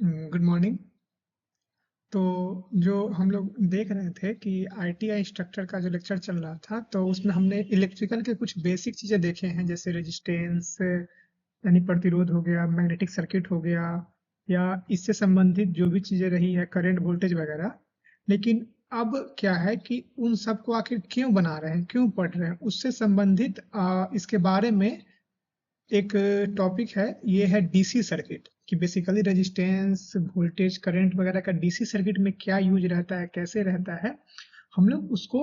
Good morning. तो जो हम लोग देख रहे थे कि आईटीआई स्ट्रक्चर का जो लेक्चर चल रहा था, तो उसमें हमने इलेक्ट्रिकल के कुछ बेसिक चीज़ें देखे हैं, जैसे रेजिस्टेंस यानी प्रतिरोध हो गया, मैग्नेटिक सर्किट हो गया, या इससे संबंधित जो भी चीज़ें रही है, करंट वोल्टेज वगैरह। लेकिन अब क्या है कि उन सबको आखिर क्यों बना रहे हैं, क्यों पढ़ रहे हैं, उससे संबंधित इसके बारे में एक टॉपिक है। ये है डीसी सर्किट, कि बेसिकली रेजिस्टेंस, वोल्टेज, करंट वगैरह का डीसी सर्किट में क्या यूज रहता है, कैसे रहता है, हम लोग उसको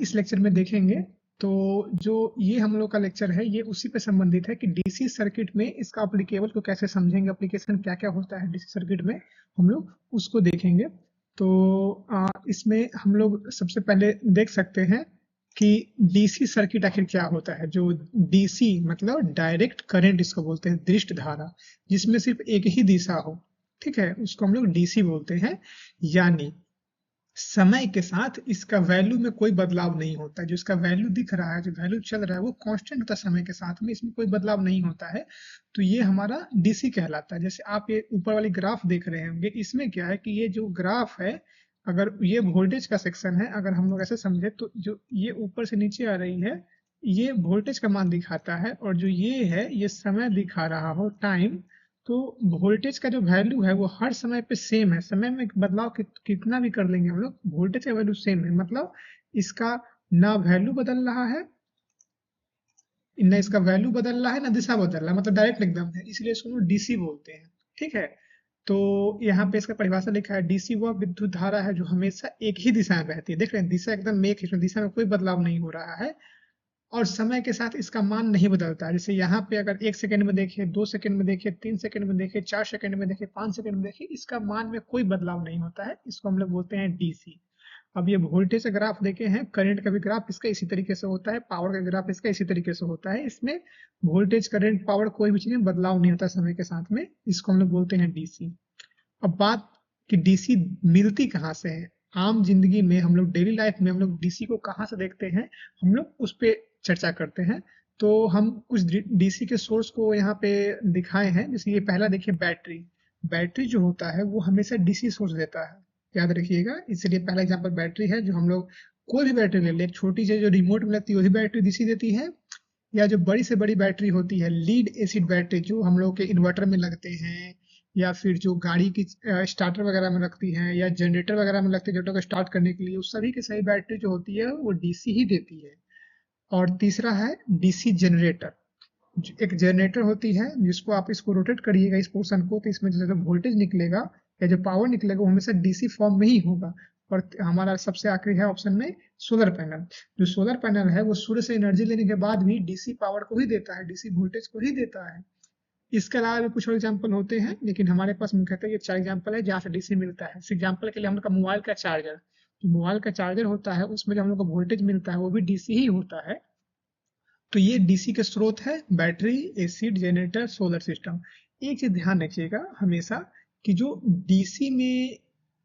इस लेक्चर में देखेंगे। तो जो ये हम लोग का लेक्चर है, ये उसी पे संबंधित है कि डीसी सर्किट में इसका अप्लीकेबल को कैसे समझेंगे, एप्लीकेशन क्या क्या होता है डीसी सर्किट में, हम लोग उसको देखेंगे। तो इसमें हम लोग सबसे पहले देख सकते हैं कि डीसी सर्किट आखिर क्या होता है। जो डीसी मतलब डायरेक्ट करंट इसको बोलते हैं, दृष्ट धारा, जिसमें सिर्फ एक ही दिशा हो, ठीक है, उसको हम लोग डीसी बोलते हैं। यानी समय के साथ इसका वैल्यू में कोई बदलाव नहीं होता है। जो इसका वैल्यू दिख रहा है, जो वैल्यू चल रहा है, वो कांस्टेंट होता है समय के साथ में, इसमें कोई बदलाव नहीं होता है। तो ये हमारा डीसी कहलाता है। जैसे आप ये ऊपर वाली ग्राफ देख रहे होंगे, इसमें क्या है कि ये जो ग्राफ है, अगर ये वोल्टेज का सेक्शन है, अगर हम लोग ऐसे समझे तो जो ये ऊपर से नीचे आ रही है, ये वोल्टेज का मान दिखाता है, और जो ये है, ये समय दिखा रहा हो, टाइम। तो वोल्टेज का जो वैल्यू है वो हर समय पे सेम है। समय में बदलाव कितना भी कर लेंगे हम लोग, वोल्टेज का वैल्यू सेम है। मतलब इसका ना वैल्यू बदल रहा है, ना इसका वैल्यू बदल रहा है, ना दिशा बदल रहा है, मतलब डायरेक्ट एकदम है, इसलिए इसको हम लोग डीसी बोलते हैं। ठीक है। तो यहाँ पे इसका परिभाषा लिखा है, डीसी वह विद्युत धारा है जो हमेशा एक ही दिशा में बहती है। देख रहे हैं, दिशा एकदम एक ही, इसमें दिशा में कोई बदलाव नहीं हो रहा है, और समय के साथ इसका मान नहीं बदलता है। जैसे यहाँ पे अगर 1 सेकंड में देखें, 2 सेकंड में देखें, 3 सेकंड में देखें, 4 सेकंड में देखें, 5 सेकंड में देखें, इसका मान में कोई बदलाव नहीं होता है। इसको हम लोग बोलते हैं डीसी। अब ये वोल्टेज का ग्राफ देखे हैं, करंट का भी ग्राफ इसका इसी तरीके से होता है, पावर का ग्राफ इसका इसी तरीके से होता है। इसमें वोल्टेज, करंट, पावर कोई भी चीज में बदलाव नहीं होता समय के साथ में। इसको हम लोग बोलते हैं डीसी। अब बात कि डीसी मिलती कहाँ से है। आम जिंदगी में हम लोग, डेली लाइफ में हम लोग डीसी को कहाँ से देखते हैं, हम लोग उस पे चर्चा करते हैं। तो हम कुछ डीसी के सोर्स को यहाँ पे दिखाए हैं। जैसे ये पहला देखिए, बैटरी। बैटरी जो होता है वो हमेशा डीसी सोर्स देता है, याद रखिएगा। इसलिए पहला एग्जांपल बैटरी है। जो हम लोग कोई भी बैटरी ले ले, एक छोटी सी जो रिमोट में लगती है वही बैटरी डीसी देती है, या जो बड़ी से बड़ी बैटरी होती है, लीड एसिड बैटरी, जो हम लोग के इन्वर्टर में लगते हैं, या फिर जो गाड़ी की स्टार्टर वगैरह में लगती हैं, या जनरेटर वगैरह में लगती है जनरेटर को स्टार्ट करने के लिए, उस सभी की सही बैटरी जो होती है वो डीसी ही देती है। और तीसरा है डीसी जनरेटर। एक जनरेटर होती है, जिसको आप इसको रोटेट करिएगा इस पोर्शन को, तो इसमें जो वोल्टेज निकलेगा या जो पावर निकलेगा वो हमेशा डीसी फॉर्म में ही होगा। और हमारा सबसे आखिरी है ऑप्शन में सोलर पैनल। जो सोलर पैनल है वो सूर्य से एनर्जी लेने के बाद भी डीसी पावर को ही देता है, डीसी वोल्टेज को ही देता है। इसके अलावा भी कुछ और एग्जाम्पल होते हैं, लेकिन हमारे पास मुख्यतः ये 4 एग्जाम्पल है जहाँ से डीसी मिलता है। एग्जाम्पल के लिए हम लोग का मोबाइल का चार्जर, जो मोबाइल का चार्जर होता है, उसमें जो हम लोग को वोल्टेज मिलता है वो भी डीसी ही होता है। तो ये डीसी के स्रोत है, battery, acid generator, solar system. एक चीज ध्यान रखिएगा हमेशा, कि जो डीसी में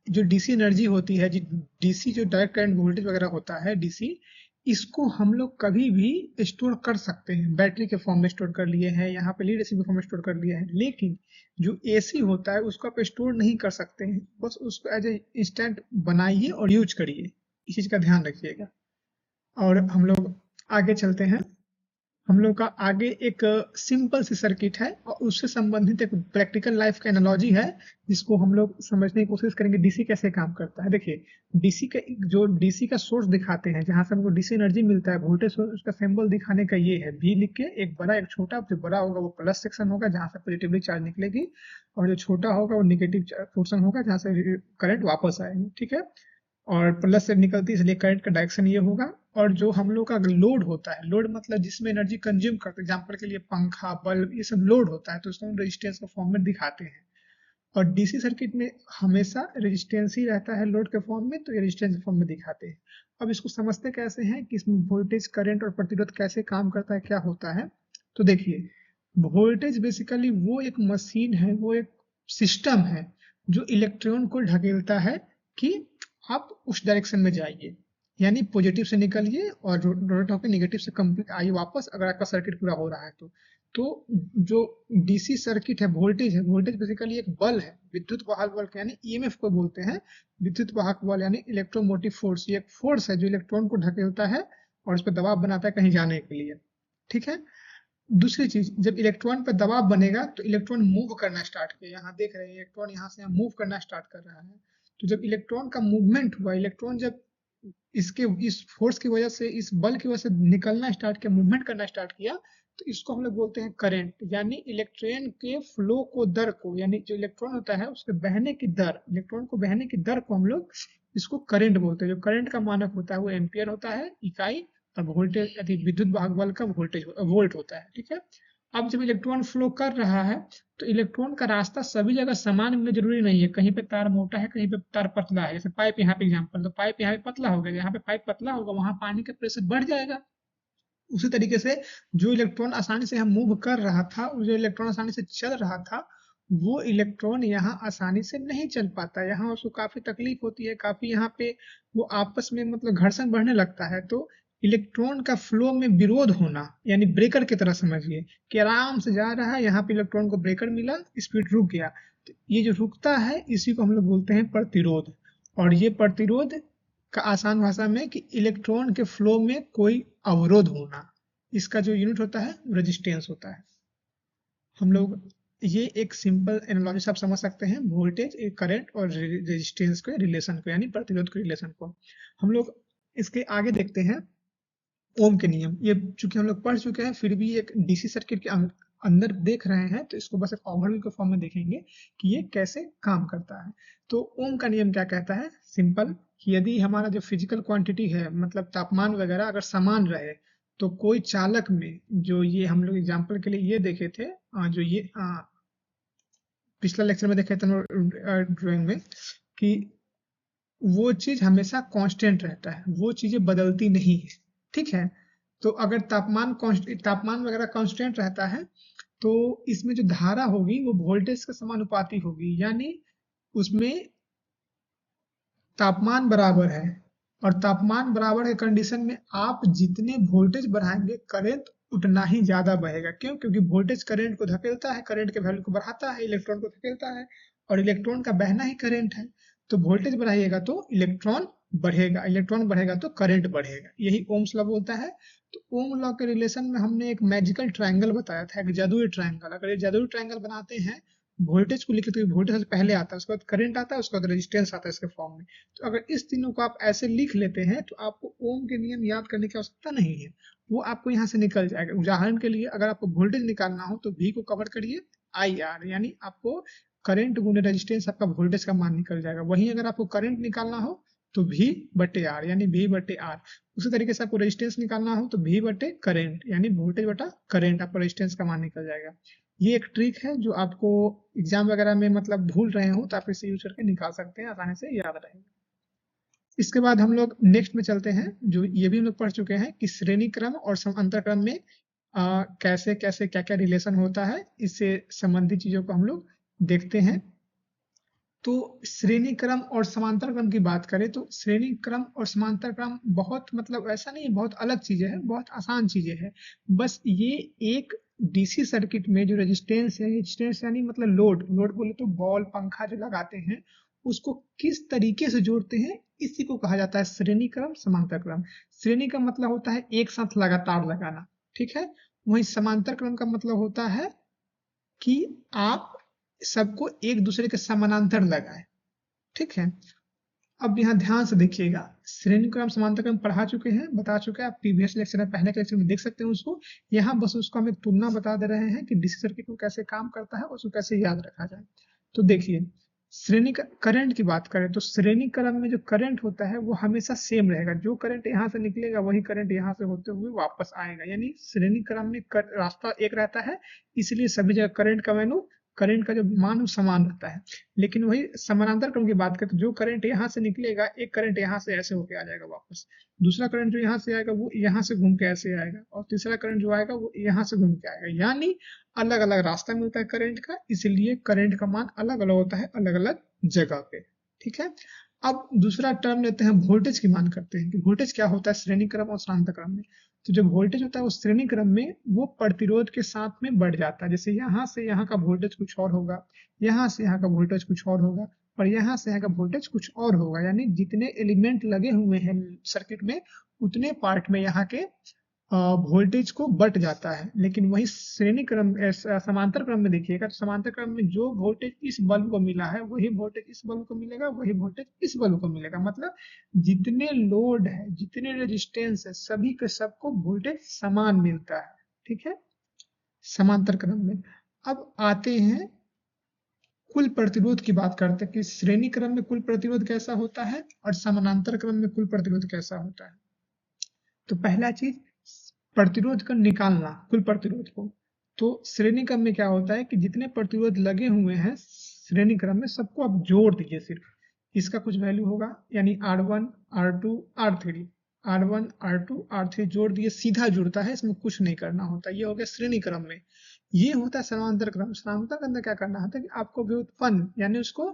जो डीसी एनर्जी होती है, डीसी जो डायरेक्ट करंट वोल्टेज वगैरह होता है डीसी, इसको हम लोग कभी भी स्टोर कर सकते हैं। बैटरी के फॉर्म में स्टोर कर लिए हैं, यहाँ पे लीड एसिड के फॉर्म में स्टोर कर लिए हैं। लेकिन जो एसी होता है उसको आप स्टोर नहीं कर सकते हैं। बस उसको एज ए इंस्टेंट बनाइए और यूज करिए, इस चीज का ध्यान रखिएगा। और हम लोग आगे चलते हैं। हम लोग का आगे एक सिंपल सी सर्किट है, और उससे संबंधित एक प्रैक्टिकल लाइफ का एनालॉजी है, जिसको हम लोग समझने की कोशिश करेंगे डीसी कैसे काम करता है। देखिए, डीसी का जो डीसी का सोर्स दिखाते हैं, जहां से हमको डीसी एनर्जी मिलता है, वोल्टेज सोर्स, उसका सिंबल दिखाने का ये है, वी लिख के, एक बड़ा एक छोटा। जो बड़ा होगा वो प्लस सेक्शन होगा, जहां से पॉजिटिवली चार्ज निकलेगी, और जो छोटा होगा वो निगेटिव पोर्शन होगा, जहां से करंट वापस आएगी। ठीक है। और प्लस से निकलती है, इसलिए करंट का डायरेक्शन ये होगा। और जो हम लोग का लोड होता है, लोड मतलब जिसमें एनर्जी कंज्यूम करते हैं, एग्जाम्पल के लिए पंखा, बल्ब, ये सब लोड होता है, तो उसको हम रेजिस्टेंस के फॉर्म में दिखाते हैं। और डीसी सर्किट में हमेशा रेजिस्टेंस ही रहता है लोड के फॉर्म में, तो ये रेजिस्टेंस के फॉर्म में दिखाते हैं। अब इसको समझते कैसे हैं कि इसमें वोल्टेज, करंट और प्रतिरोध कैसे काम करता है, क्या होता है। तो देखिए, वोल्टेज बेसिकली वो एक मशीन है, वो एक सिस्टम है, जो इलेक्ट्रॉन को ढकेलता है कि आप उस डायरेक्शन में जाइए, यानी पॉजिटिव से निकलिए और रोटेट होकर नेगेटिव से कंप्लीट आइए वापस, अगर आपका सर्किट पूरा हो रहा है तो। तो जो डीसी सर्किट है, वोल्टेज बेसिकली एक बल है, विद्युत वाहक बल यानी ईएमएफ को बोलते हैं। विद्युत वाहक बल यानी इलेक्ट्रोमोटिव फोर्स, ये एक फोर्स है जो इलेक्ट्रॉन को ढकेलता है और उस पर दबाव बनाता है कहीं जाने के लिए। ठीक है। दूसरी चीज, जब इलेक्ट्रॉन पर दबाव बनेगा तो इलेक्ट्रॉन मूव करना स्टार्ट किया, यहाँ देख रहे हैं इलेक्ट्रॉन यहाँ से यहाँ मूव करना स्टार्ट कर रहा है। तो जब इलेक्ट्रॉन का मूवमेंट हुआ, इलेक्ट्रॉन जब इस फोर्स की वजह से, इस बल की वजह से निकलना स्टार्ट किया, मूवमेंट करना स्टार्ट किया, तो इसको हम लोग बोलते हैं करंट। यानी इलेक्ट्रॉन के फ्लो को, दर को, यानी जो इलेक्ट्रॉन होता है उसके बहने की दर, इलेक्ट्रॉन को बहने की दर को हम लोग इसको करंट बोलते हैं। जो करंट का मानक होता है वो एम्पियर होता है इकाई, और वोल्टेज यदि विद्युत वाहक बल का वोल्ट होता है। ठीक है। अब जब इलेक्ट्रॉन फ्लो कर रहा है तो इलेक्ट्रॉन का रास्ता सभी जगह समान मिलना जरूरी नहीं है। कहीं पे तार मोटा है, कहीं पे तार पतला है। जैसे पाइप यहाँ पे एग्जांपल, तो पाइप यहाँ पे पतला हो गया, यहाँ पे पाइप पतला होगा वहां पानी का प्रेशर बढ़ जाएगा। उसी तरीके से जो इलेक्ट्रॉन आसानी से यहाँ मूव कर रहा था, जो इलेक्ट्रॉन आसानी से चल रहा था, वो इलेक्ट्रॉन यहाँ आसानी से नहीं चल पाता, यहाँ उसको काफी तकलीफ होती है, काफी यहाँ पे वो आपस में मतलब घर्षण बढ़ने लगता है। तो इलेक्ट्रॉन का फ्लो में विरोध होना, यानी ब्रेकर की तरह समझिए कि आराम से जा रहा है, यहाँ पे इलेक्ट्रॉन को ब्रेकर मिला, स्पीड रुक गया। तो ये जो रुकता है इसी को हम लोग बोलते हैं प्रतिरोध। और ये प्रतिरोध का आसान भाषा में कि इलेक्ट्रॉन के फ्लो में कोई अवरोध होना, इसका जो यूनिट होता है रेजिस्टेंस होता है। हम लोग ये एक सिंपल एनालॉजी से आप समझ सकते हैं वोल्टेज, करंट और रेजिस्टेंस के रिलेशन को, यानी प्रतिरोध के रिलेशन को। हम लोग इसके आगे देखते हैं ओम के नियम। ये चूंकि हम लोग पढ़ चुके हैं, फिर भी एक डीसी सर्किट के अंदर देख रहे हैं, तो इसको बस एक ओवरव्यू के फॉर्म में देखेंगे कि ये कैसे काम करता है। तो ओम का नियम क्या कहता है? सिंपल, कि यदि हमारा जो फिजिकल क्वांटिटी है, मतलब तापमान वगैरह अगर समान रहे, तो कोई चालक में, जो ये हम लोग एग्जाम्पल के लिए ये देखे थे, जो ये पिछला लेक्चर में देखे थे ड्राइंग में, कि वो चीज हमेशा कांस्टेंट रहता है, वो चीजें बदलती नहीं है। ठीक है। तो अगर तापमान वगैरह कांस्टेंट रहता है, तो इसमें जो धारा होगी वो वोल्टेज के समानुपाती होगी। यानी उसमें तापमान बराबर है, और तापमान बराबर के कंडीशन में आप जितने वोल्टेज बढ़ाएंगे, करंट उतना ही ज्यादा बहेगा। क्यों? क्योंकि वोल्टेज करंट को धकेलता है, करंट के वैल्यू को बढ़ाता है, इलेक्ट्रॉन को धकेलता है, और इलेक्ट्रॉन का बहना ही करंट है। तो वोल्टेज बढ़ाइएगा तो इलेक्ट्रॉन बढ़ेगा, इलेक्ट्रॉन बढ़ेगा तो करंट बढ़ेगा। यही ओम्स लॉ बोलता है। तो ओम लॉ के रिलेशन में हमने एक मैजिकल ट्रायंगल बताया था, एक जादुई ट्रायंगल। अगर ये जादुई ट्रायंगल बनाते हैं, वोल्टेज को लिखे तो वोल्टेज सबसे पहले आता है, उसके बाद करंट आता है, उसके बाद रेजिस्टेंस आता है इसके फॉर्म में। तो अगर इस तीनों को आप ऐसे लिख लेते हैं, तो आपको ओम के नियम याद करने की आवश्यकता नहीं है, वो आपको यहाँ से निकल जाएगा। उदाहरण के लिए अगर आपको वोल्टेज निकालना हो तो V को कवर करिए IR, यानी आपको करंट गुने रेजिस्टेंस, आपका वोल्टेज का मान निकल जाएगा। वहीं अगर आपको करंट निकालना हो तो V/R, यानी V/R। उसी तरीके से आपको रेजिस्टेंस निकालना हो तो V/करंट, यानी वोल्टेज बटा करंट, आपका रेजिस्टेंस का मान निकल जाएगा। ये एक ट्रिक है जो आपको एग्जाम वगैरह में मतलब भूल रहे हो तो आप इसे यूज करके निकाल सकते हैं, आसानी से याद रहेगा। इसके बाद हम लोग नेक्स्ट में चलते हैं, जो ये भी हम लोग पढ़ चुके हैं कि श्रेणी क्रम और समांतर क्रम में कैसे कैसे क्या क्या रिलेशन होता है, इससे संबंधित चीजों को हम लोग देखते हैं। तो श्रेणी क्रम और समांतर क्रम की बात करें तो श्रेणी क्रम और समांतर क्रम बहुत मतलब ऐसा नहीं है, बहुत अलग चीजें हैं, बहुत आसान चीजें हैं। बस ये एक डीसी सर्किट में जो रेजिस्टेंस है, रेजिस्टेंस यानी मतलब लोड बोले तो बॉल पंखा जो लगाते हैं, उसको किस तरीके से जोड़ते हैं, इसी को कहा जाता है श्रेणी क्रम समांतर क्रम। श्रेणी का मतलब होता है एक साथ लगातार लगाना। ठीक है। वहीं समांतर क्रम का मतलब होता है कि आप सबको एक दूसरे के समानांतर लगाए। ठीक है। अब यहाँ ध्यान से देखिएगा, श्रेणी क्रम समांतर क्रम पढ़ा चुके हैं, बता चुके हैं आप प्रीवियस लेक्चर में, पहले के लेक्चर में देख सकते हैं उसको। यहाँ बस उसको हम एक तुलना बता दे रहे हैं कि डीसी सर्किट में कैसे काम करता है, उसको कैसे याद रखा जाए। तो देखिए, श्रेणी करंट की बात करें तो श्रेणी क्रम में जो करंट होता है वो हमेशा सेम रहेगा। जो करंट यहाँ से निकलेगा वही करंट यहाँ से होते हुए वापस आएगा। यानी श्रेणी क्रम में रास्ता एक रहता है, इसलिए सभी जगह करंट का वैल्यू, करंट का जो मान समान रहता है। लेकिन वही समानांतर क्रम की बात करें तो जो करंट यहाँ से निकलेगा, एक करंट यहाँ से ऐसे होके आ जाएगा वापस, दूसरा करंट जो यहाँ से आएगा वो यहाँ से घूम के ऐसे आएगा, और तीसरा करंट जो आएगा वो यहाँ से घूम के आएगा। यानी अलग अलग रास्ता मिलता है करंट का, इसलिए करंट का मान अलग अलग होता है अलग अलग जगह पे। ठीक है। अब दूसरा टर्म लेते हैं, वोल्टेज की मान करते हैं कि वोल्टेज क्या होता है श्रेणी क्रम और समांतर क्रम में। तो जो वोल्टेज होता है वो श्रेणी क्रम में वो प्रतिरोध के साथ में बढ़ जाता है। जैसे यहाँ से यहाँ का वोल्टेज कुछ और होगा, यहाँ से यहाँ का वोल्टेज कुछ और होगा, और यहाँ से यहाँ का वोल्टेज कुछ और होगा। यानी जितने एलिमेंट लगे हुए हैं सर्किट में उतने पार्ट में यहाँ के वोल्टेज को बट जाता है। लेकिन वही श्रेणी क्रम समांतर क्रम में देखिएगा तो समांतर क्रम में जो वोल्टेज इस बल्ब को मिला है वही वोल्टेज इस बल्ब को मिलेगा, वही वोल्टेज इस बल्ब को मिलेगा। मतलब जितने लोड है, जितने रेजिस्टेंस है, सभी के सबको वोल्टेज समान मिलता है। ठीक है, समांतर क्रम में। अब आते हैं कुल प्रतिरोध की बात करते हैं कि श्रेणी क्रम में कुल प्रतिरोध कैसा होता है और समानांतर क्रम में कुल प्रतिरोध कैसा होता है। तो पहला चीज प्रतिरोध का निकालना, कुल प्रतिरोध को। तो श्रेणी क्रम में क्या होता है कि जितने प्रतिरोध लगे हुए हैं श्रेणी क्रम में सबको आप जोड़ दीजिए। सिर्फ इसका कुछ वैल्यू होगा, यानी R1 R2 R3 R1 R2 R3 जोड़ दिए, सीधा जुड़ता है, इसमें कुछ नहीं करना होता। ये हो गया श्रेणी क्रम में। ये होता है समांतर क्रम। समांतर क्रम में क्या करना होता है कि आपको व्युत्पन्न यानी उसको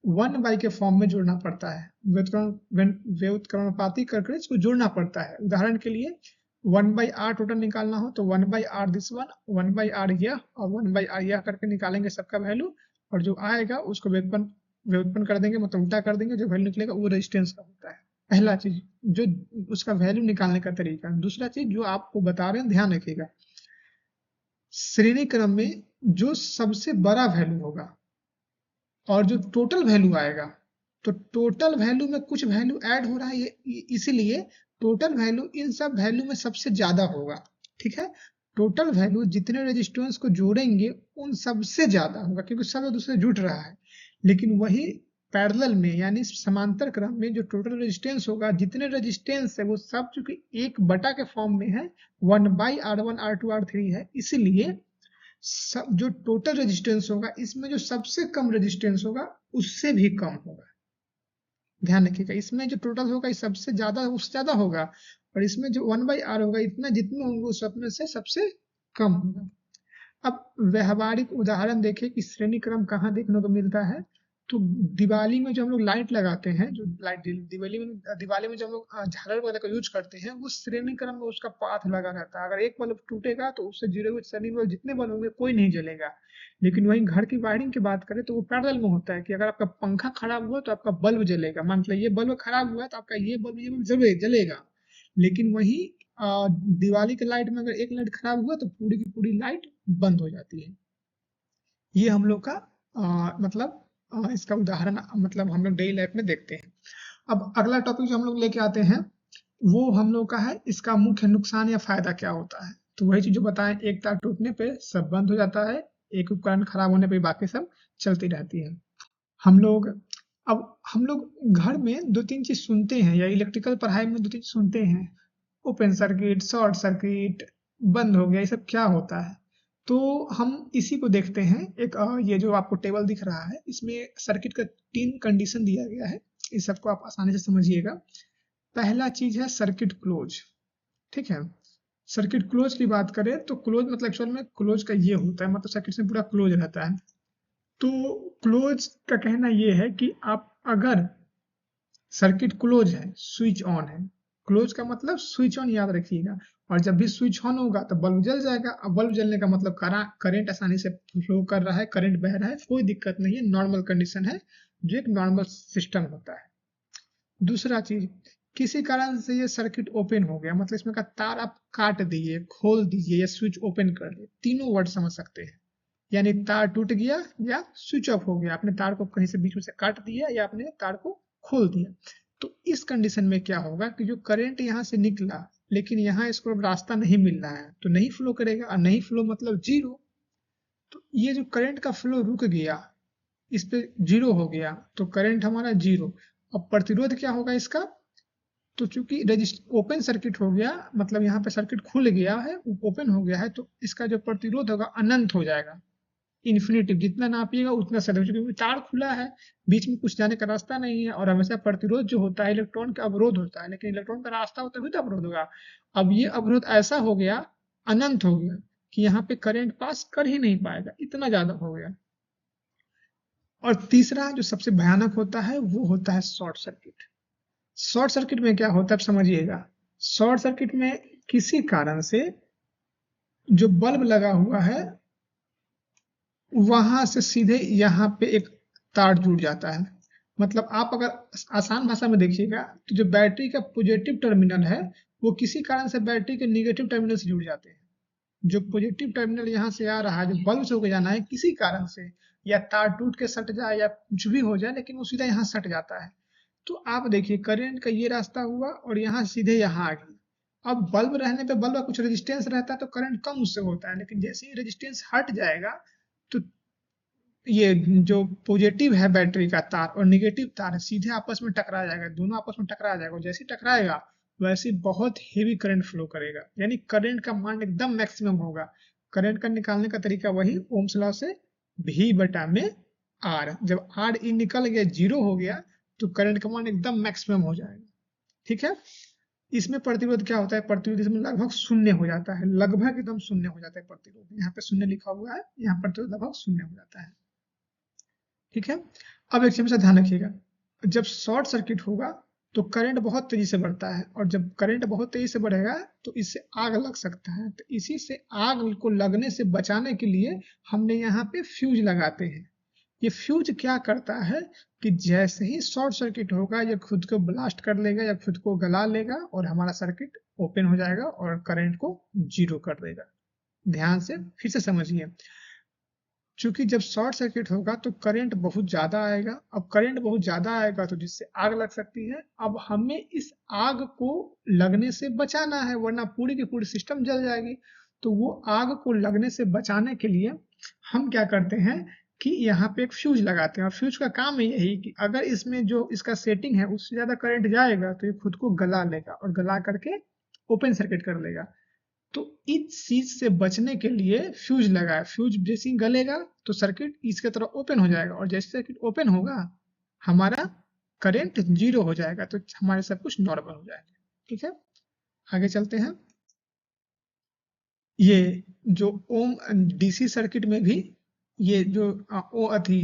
1/, के फॉर्म में जोड़ना पड़ता है। व्युत्क्रमानुपाती करके इसको जोड़ना पड़ता है। उदाहरण के लिए 1/r टोटल निकालना हो तो 1/r दिस वन, 1/r यह और 1/r यह करके निकालेंगे सबका वैल्यू, और जो आएगा उसको व्युत्पन्न कर देंगे, मतलब उल्टा कर देंगे, जो वैल्यू निकलेगा वो रेजिस्टेंस का होता है। पहला चीज जो उसका वैल्यू निकालने का तरीका। दूसरा चीज जो आपको बता रहे हैं ध्यान रखिएगा, श्रेणी क्रम में जो सबसे बड़ा वैल्यू होगा और जो टोटल वैल्यू आएगा, तो टोटल वैल्यू में कुछ वैल्यू ऐड हो रहा है, इसीलिए टोटल वैल्यू इन सब वैल्यू में सबसे ज्यादा होगा। ठीक है, टोटल वैल्यू जितने रेजिस्टेंस को जोड़ेंगे उन सबसे ज्यादा होगा, क्योंकि सब एक दूसरे जुड़ रहा है। लेकिन वही पैरेलल में यानी समांतर क्रम में जो टोटल रेजिस्टेंस होगा, जितने रेजिस्टेंस है वो सब चूंकि 1/, के फॉर्म में है, 1/R1 R2 R3 है, इसीलिए सब जो टोटल रेजिस्टेंस होगा इसमें जो सबसे कम रेजिस्टेंस होगा उससे भी कम होगा। ध्यान रखिएगा, इसमें जो टोटल होगा इस सबसे ज्यादा उससे ज्यादा होगा, और इसमें जो 1/r होगा इतना जितने होंगे उस अपने से सबसे कम होगा। अब व्यवहारिक उदाहरण देखिए कि श्रेणी क्रम कहाँ देखने को मिलता है। तो दिवाली में जो हम लोग लाइट लगाते हैं, जो लाइट दिवाली में जो हम लोग झालर वगैरह का यूज करते हैं, वो श्रेणी क्रम में उसका पाथ लगा रहता है। अगर एक बल्ब टूटेगा तो उससे जुड़े हुए सभी बल्ब जितने बल्ब होंगे कोई नहीं जलेगा। लेकिन वहीं घर की वायरिंग की बात करें तो वो पैरेलल में होता है कि अगर आपका पंखा खराब हुआ तो आपका बल्ब जलेगा। मान लो ये बल्ब खराब हुआ तो आपका ये बल्ब जलेगा। लेकिन वही दिवाली के लाइट में अगर एक लाइट खराब हुआ तो पूरी की पूरी लाइट बंद हो जाती है। ये हम लोग का मतलब इसका उदाहरण मतलब हम लोग डेली लाइफ में देखते हैं। अब अगला टॉपिक जो हम लोग लेके आते हैं वो हम लोग का है इसका मुख्य नुकसान या फायदा क्या होता है। तो वही चीज जो बताएं, एक तार टूटने पे सब बंद हो जाता है, एक उपकरण खराब होने पे बाकी सब चलती रहती है। हम लोग हम लोग घर में 2-3 चीज सुनते हैं, या इलेक्ट्रिकल पढ़ाई में 2-3 सुनते हैं, ओपन सर्किट, शॉर्ट सर्किट, बंद हो गया, ये सब क्या होता है। तो हम इसी को देखते हैं। एक ये जो आपको टेबल दिख रहा है इसमें सर्किट का 3 कंडीशन दिया गया है, इस सबको आप आसानी से समझिएगा। पहला चीज है सर्किट क्लोज। ठीक है, सर्किट क्लोज की बात करें तो क्लोज मतलब एक्चुअल में क्लोज का ये होता है, मतलब सर्किट से पूरा क्लोज रहता है। तो क्लोज का कहना ये है कि आप अगर सर्किट क्लोज है, स्विच ऑन है, क्लोज का मतलब स्विच ऑन याद रखिएगा, और जब भी स्विच ऑन होगा तो बल्ब जल जाएगा। अब बल्ब जलने का मतलब करंट आसानी से फ्लो कर रहा है, करंट बह रहा है, कोई दिक्कत नहीं है, नॉर्मल कंडीशन है, जो एक नॉर्मल सिस्टम होता है। दूसरा चीज, किसी कारण से ये सर्किट ओपन हो गया, मतलब इसमें का तार आप काट दिए, खोल दीजिए या स्विच ओपन कर दिए, तीनों वर्ड समझ सकते हैं। यानी तार टूट गया या स्विच ऑफ हो गया, आपने तार को कहीं से बीच में से काट दिया या आपने तार को खोल दिया। तो इस कंडीशन में क्या होगा कि जो करंट यहाँ से निकला लेकिन यहाँ इसको अब रास्ता नहीं मिल रहा है तो नहीं फ्लो करेगा, और नहीं फ्लो मतलब जीरो। तो ये जो करंट का फ्लो रुक गया, इस पे जीरो हो गया, तो करंट हमारा जीरो। अब प्रतिरोध क्या होगा इसका, तो चूंकि ओपन सर्किट हो गया, मतलब यहाँ पे सर्किट खुल गया है, ओपन हो गया है, तो इसका जो प्रतिरोध होगा अनंत हो जाएगा, इन्फिनिटी, जितना नापिएगा उतना से, क्योंकि तार खुला है, बीच में कुछ जाने का रास्ता नहीं है। और हमेशा प्रतिरोध जो होता है इलेक्ट्रॉन का अवरोध होता है, लेकिन इलेक्ट्रॉन का रास्ता होता है तो अवरोध होगा। अब ये अवरोध ऐसा हो गया, अनंत हो गया, कि यहाँ पे करंट पास कर ही नहीं पाएगा, इतना ज्यादा हो गया। और तीसरा जो सबसे भयानक होता है वो होता है शॉर्ट सर्किट। शॉर्ट सर्किट में क्या होता है आप समझिएगा। शॉर्ट सर्किट में किसी कारण से जो बल्ब लगा हुआ है वहां से सीधे यहाँ पे एक तार जुड़ जाता है। मतलब आप अगर आसान भाषा में देखिएगा तो जो बैटरी का पॉजिटिव टर्मिनल है वो किसी कारण से बैटरी के निगेटिव टर्मिनल से जुड़ जाते हैं। जो पॉजिटिव टर्मिनल यहाँ से आ रहा है, जो बल्ब से होकर जाना है, किसी कारण से या तार टूट के सट जाए या कुछ भी हो जाए, लेकिन वो सीधा यहाँ सट जाता है। तो आप देखिए करंट का ये रास्ता हुआ और यहाँ सीधे यहाँ आ गई। अब बल्ब रहने पे बल्ब का कुछ रेजिस्टेंस रहता है तो करंट कम उससे होता है, लेकिन जैसे ही रेजिस्टेंस हट जाएगा तो ये जो पॉजिटिव है बैटरी का तार और निगेटिव तार है सीधे आपस में टकरा जाएगा, दोनों आपस में टकरा जाएगा। जैसे ही टकराएगा वैसे बहुत हेवी करंट फ्लो करेगा, यानी करंट का मान एकदम मैक्सिमम होगा। करंट का निकालने का तरीका वही ओम्स लॉ से V बटा में R। जब R ई निकल गया, जीरो हो गया, तो करंट का मान एकदम मैक्सिमम हो जाएगा। ठीक है, इसमें प्रतिरोध क्या होता है, प्रतिरोध इसमें लगभग शून्य हो जाता है, लगभग एकदम शून्य हो जाता है प्रतिरोध। यहाँ पे शून्य लिखा हुआ है, यहाँ प्रतिरोध लगभग शून्य हो जाता है। ठीक है, अब एक चीज ध्यान रखिएगा, जब शॉर्ट सर्किट होगा तो करंट बहुत तेजी से बढ़ता है, और जब करंट बहुत तेजी से बढ़ेगा तो इससे आग लग सकता है। तो इसी से आग को लगने से बचाने के लिए हमने यहाँ पे फ्यूज लगाते हैं। ये फ्यूज क्या करता है कि जैसे ही शॉर्ट सर्किट होगा ये खुद को ब्लास्ट कर लेगा या खुद को गला लेगा और हमारा सर्किट ओपन हो जाएगा और करंट को जीरो कर देगा। ध्यान से फिर से समझिए, चूंकि जब शॉर्ट सर्किट होगा तो करंट बहुत ज्यादा आएगा। अब करंट बहुत ज्यादा आएगा तो जिससे आग लग सकती है। अब हमें इस आग को लगने से बचाना है, वरना पूरी की पूरी सिस्टम जल जाएगी। तो वो आग को लगने से बचाने के लिए हम क्या करते हैं कि यहाँ पे एक फ्यूज लगाते हैं, और फ्यूज का काम है यही कि अगर इसमें जो इसका सेटिंग है उससे ज्यादा करंट जाएगा तो ये खुद को गला लेगा और गला करके ओपन सर्किट कर लेगा। तो इस चीज से बचने के लिए फ्यूज लगाया। फ्यूज जैसे ही गलेगा तो सर्किट इसके तरफ ओपन हो जाएगा, और जैसे सर्किट ओपन होगा हमारा करंट जीरो हो जाएगा, तो हमारे सब कुछ नॉर्मल हो जाएगा। ठीक है, आगे चलते हैं। ये जो ओम डीसी सर्किट में भी ये जो ओ अथी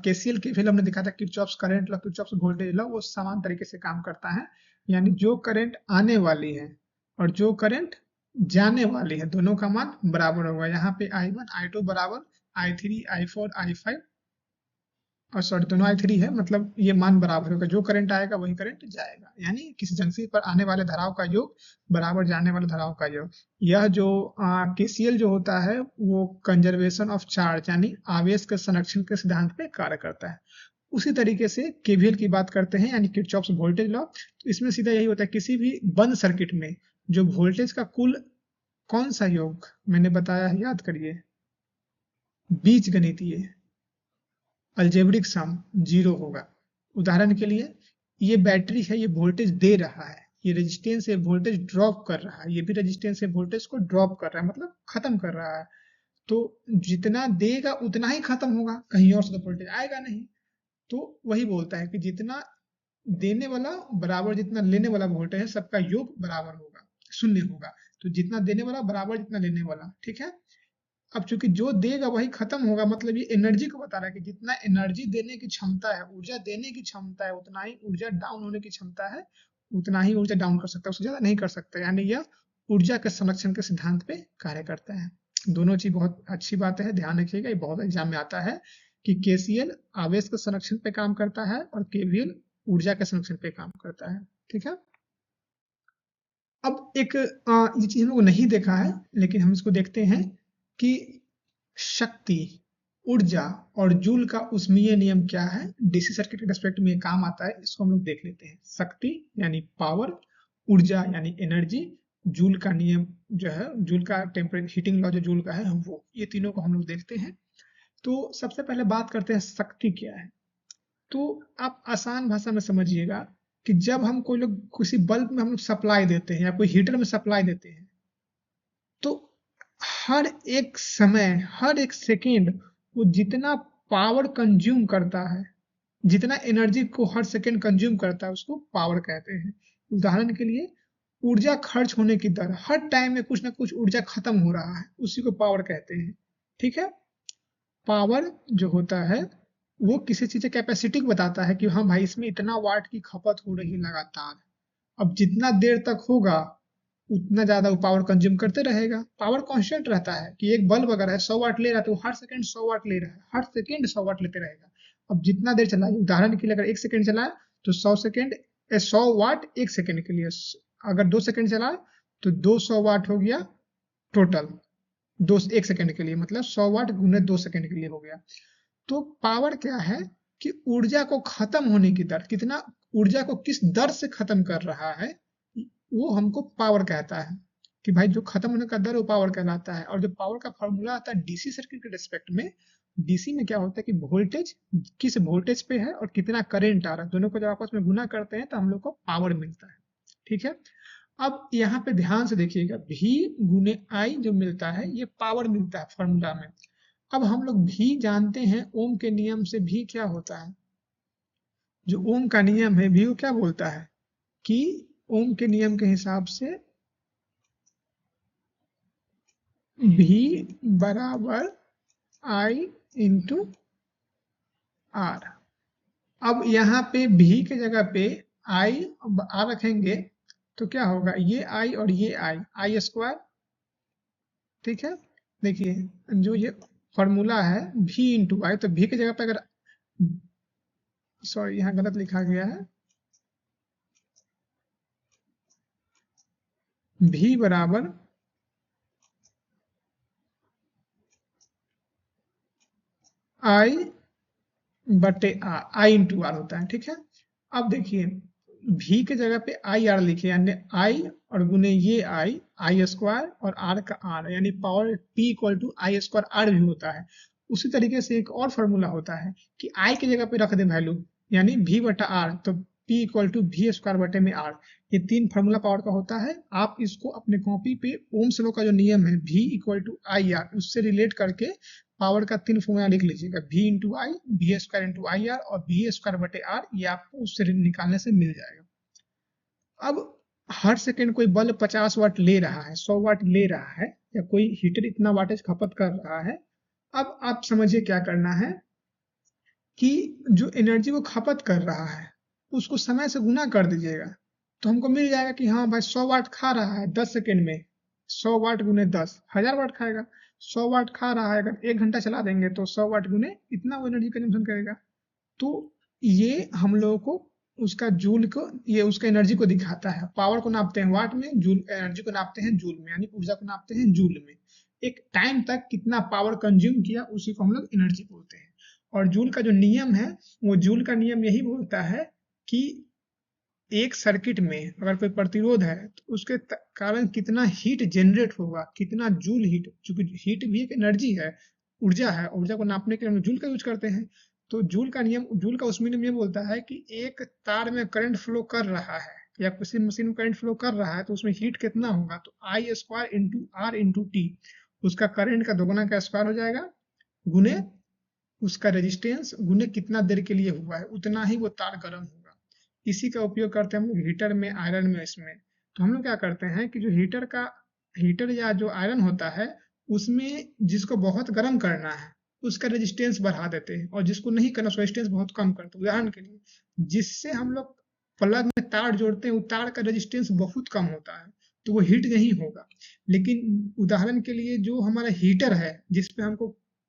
केसीएल की फिल्म हमने दिखा था, Kirchhoff's current law, Kirchhoff's voltage law, वो समान तरीके से काम करता है। यानी जो करंट आने वाली है और जो करंट जाने वाली है दोनों का मान बराबर होगा। यहाँ पे I1 I2 बराबर I3 I4 I5, और सॉरी दोनों I3 है, मतलब ये मान बराबर होगा। जो करंट आएगा वही करंट जाएगा, यानी किसी जंक्शन पर आने वाले धाराओं का योग बराबर जाने वाले धाराओं का योग। यह जो केसीएल जो होता है वो कंजर्वेशन ऑफ चार्ज यानी आवेश के संरक्षण के सिद्धांत पे कार्य करता है। उसी तरीके से केवीएल की बात करते हैं यानी किरचॉफ्स वोल्टेज लॉ। तो इसमें सीधा यही होता है, किसी भी बंद सर्किट में जो वोल्टेज का कुल कौन सा योग मैंने बताया है, याद करिए, बीज गणितीय अलजेब्रिक सम जीरो होगा। उदाहरण के लिए ये बैटरी है, ये वोल्टेज दे रहा है, ये रेजिस्टेंस से वोल्टेज ड्रॉप कर रहा है, ये भी रेजिस्टेंस से वोल्टेज को ड्रॉप कर रहा है, मतलब खत्म कर रहा है। तो जितना देगा उतना ही खत्म होगा, कहीं और से तो वोल्टेज आएगा नहीं। तो वही बोलता है कि जितना देने वाला बराबर जितना लेने वाला वोल्टेज है, सबका योग बराबर होगा, शून्य होगा। तो जितना देने वाला बराबर जितना लेने वाला। ठीक है, अब चूंकि जो देगा वही खत्म होगा, मतलब ये एनर्जी को बता रहा है कि जितना एनर्जी देने की क्षमता है, ऊर्जा देने की क्षमता है, उतना ही ऊर्जा डाउन होने की क्षमता है, उतना ही ऊर्जा डाउन कर सकता है, उससे ज्यादा नहीं कर सकता। यानी यह ऊर्जा के संरक्षण के सिद्धांत पे कार्य करता है। दोनों चीज बहुत अच्छी बात है, ध्यान रखिएगा, ये बहुत एग्जाम में आता है कि केसीएल आवेश के संरक्षण पे काम करता है और केवीएल ऊर्जा के संरक्षण पे काम करता है। ठीक है, अब एक ये चीज हम लोग नहीं देखा है लेकिन हम इसको देखते हैं कि शक्ति, ऊर्जा और जूल का उष्मीय नियम क्या है, डीसी सर्किट के रेस्पेक्ट में ये काम आता है, इसको हम लोग देख लेते हैं। शक्ति यानी पावर, ऊर्जा यानी एनर्जी, जूल का नियम जो है, जूल का टेम्परेचर हीटिंग लॉ जो जूल का है वो, ये तीनों को हम लोग देखते हैं। तो सबसे पहले बात करते हैं शक्ति क्या है। तो आप आसान भाषा में समझिएगा कि जब हम कोई लोग किसी बल्ब में हम लोग सप्लाई देते हैं या कोई हीटर में सप्लाई देते हैं, तो हर एक समय, हर एक सेकेंड वो जितना पावर कंज्यूम करता है, जितना एनर्जी को हर सेकेंड कंज्यूम करता है, उसको पावर कहते हैं। उदाहरण के लिए ऊर्जा खर्च होने की दर, हर टाइम में कुछ ना कुछ ऊर्जा खत्म हो रहा है, उसी को पावर कहते हैं। ठीक है, पावर जो होता है वो किसी चीज की कैपेसिटी को बताता है कि हाँ भाई इसमें इतना वाट की खपत हो रही लगातार। अब जितना देर तक होगा उतना ज्यादा वो पावर कंज्यूम करते रहेगा। पावर कांस्टेंट रहता है कि एक बल्ब अगर है 100 वाट ले रहा है तो हर सेकंड 100 वाट ले रहा है, हर सेकंड 100 वाट लेते रहेगा। अब जितना देर चलाए, उदाहरण के लिए अगर 1 सेकंड चलाए तो 100 सेकंड 100 वाट 1 सेकंड के लिए। अगर 2 सेकंड चलाए तो 200 वाट हो गया टोटल, 1 सेकंड के लिए, मतलब 100 वाट गुने 2 सेकंड के लिए हो गया। तो पावर क्या है कि ऊर्जा को खत्म होने की दर, कितना ऊर्जा को किस दर से खत्म कर रहा है, वो हमको पावर कहता है। कि भाई जो खत्म होने का दर वो पावर कहलाता है। और जो पावर का फॉर्मूला आता है डीसी सर्किट के रिस्पेक्ट में, डीसी में क्या होता है कि वोल्टेज किस वोल्टेज पे है और कितना करंट आ रहा है, दोनों को जब आपस में गुना करते हैं तो हम लोग को पावर मिलता है। ठीक है। अब यहाँ पे ध्यान से देखिएगा, भी गुने आई जो मिलता है ये पावर मिलता है फॉर्मूला में। अब हम लोग भी जानते हैं ओम के नियम से भी क्या होता है। जो ओम का नियम है भी वो क्या बोलता है कि ओम के नियम के हिसाब से भी बराबर आई इंटू आर। अब यहाँ पे भी के जगह पे आई आर रखेंगे तो क्या होगा, ये आई और ये आई स्क्वायर। ठीक है। देखिए जो ये फॉर्मूला है भी इंटू आई, तो भी की जगह पे अगर, सॉरी यहाँ गलत लिखा गया है, भी बराबर आई बटे आर, आई इंटू आर होता है। ठीक है। अब देखिए भी के जगह पे आई आर लिखे, यानी आई और गुने ये आई स्क्वायर और आर का आर, यानी power P equal to I square R भी होता है। उसी तरीके से एक और फॉर्मूला होता है कि आई की जगह पे रख दे वैल्यू, यानी भी बटा आर, तो पी इक्वल टू भी स्क्वायर बटे में आर। ये 3 फॉर्मूला पावर का होता है। आप इसको अपने कॉपी पे ओम्स लॉ का जो नियम है भी इक्वल टू आई आर, उससे रिलेट करके पावर का 3 फॉर्मूला लिख लीजिएगा, भी इंटू आई, भी स्क्वायर इंटू आई आर और भी स्क्वायर बटे आर। ये आपको उससे निकालने से मिल जाएगा। अब हर सेकंड कोई बल्ब 50 वाट ले रहा है, 100 वाट ले रहा है, या कोई हीटर इतना वाटेज खपत कर रहा है। अब आप समझिए क्या करना है कि जो एनर्जी वो खपत कर रहा है उसको समय से गुना कर दीजिएगा, तो हमको मिल जाएगा कि हाँ भाई 100 वाट खा रहा है 10 सेकंड में, 100 वाट गुने 10 1000 वाट खाएगा। 100 वाट खा रहा है, अगर 1 घंटा चला देंगे तो 100 वाट गुने इतना वो एनर्जी कंजम्पशन करेगा। तो ये हम लोगों को उसका जूल को, ये उसका एनर्जी को दिखाता है। पावर को नापते हैं वाट में, जूल एनर्जी को नापते हैं जूल में, यानी ऊर्जा को नापते हैं जूल में। एक टाइम तक कितना पावर कंज्यूम किया उसी को हम लोग एनर्जी बोलते हैं। और जूल का जो नियम है, वो जूल का नियम यही बोलता है कि एक सर्किट में अगर कोई प्रतिरोध है तो उसके कारण कितना हीट जनरेट होगा, कितना जूल हीट, क्योंकि हीट भी एक एनर्जी है, ऊर्जा है। ऊर्जा को नापने के लिए हम जूल का यूज करते हैं। तो जूल का नियम, जूल का उसमें नियम ये बोलता है कि एक तार में करंट फ्लो कर रहा है या किसी मशीन में करंट फ्लो कर रहा है तो उसमें हीट कितना होगा, तो I square into R into T, उसका करंट का दोगुना का स्क्वायर हो जाएगा, गुने उसका रेजिस्टेंस, गुने कितना देर के लिए हुआ है, उतना ही वो तार गर्म होगा। इसी का उपयोग करते हैं हम लोग हीटर में, आयरन में, इसमें। तो हम लोग क्या करते हैं कि जो हीटर या जो आयरन होता है उसमें जिसको बहुत गर्म करना है उसका रेजिस्टेंस बढ़ा देते हैं, और जिसको नहीं करना उसका रेजिस्टेंस बहुत कम करते हैं। उदाहरण के लिए जिससे हम लोग प्लग में तार जोड़ते हैं वो तार का रेजिस्टेंस बहुत कम होता है तो वो हीट नहीं होगा। लेकिन उदाहरण के लिए जो हमारा हीटर है जिसपे हमको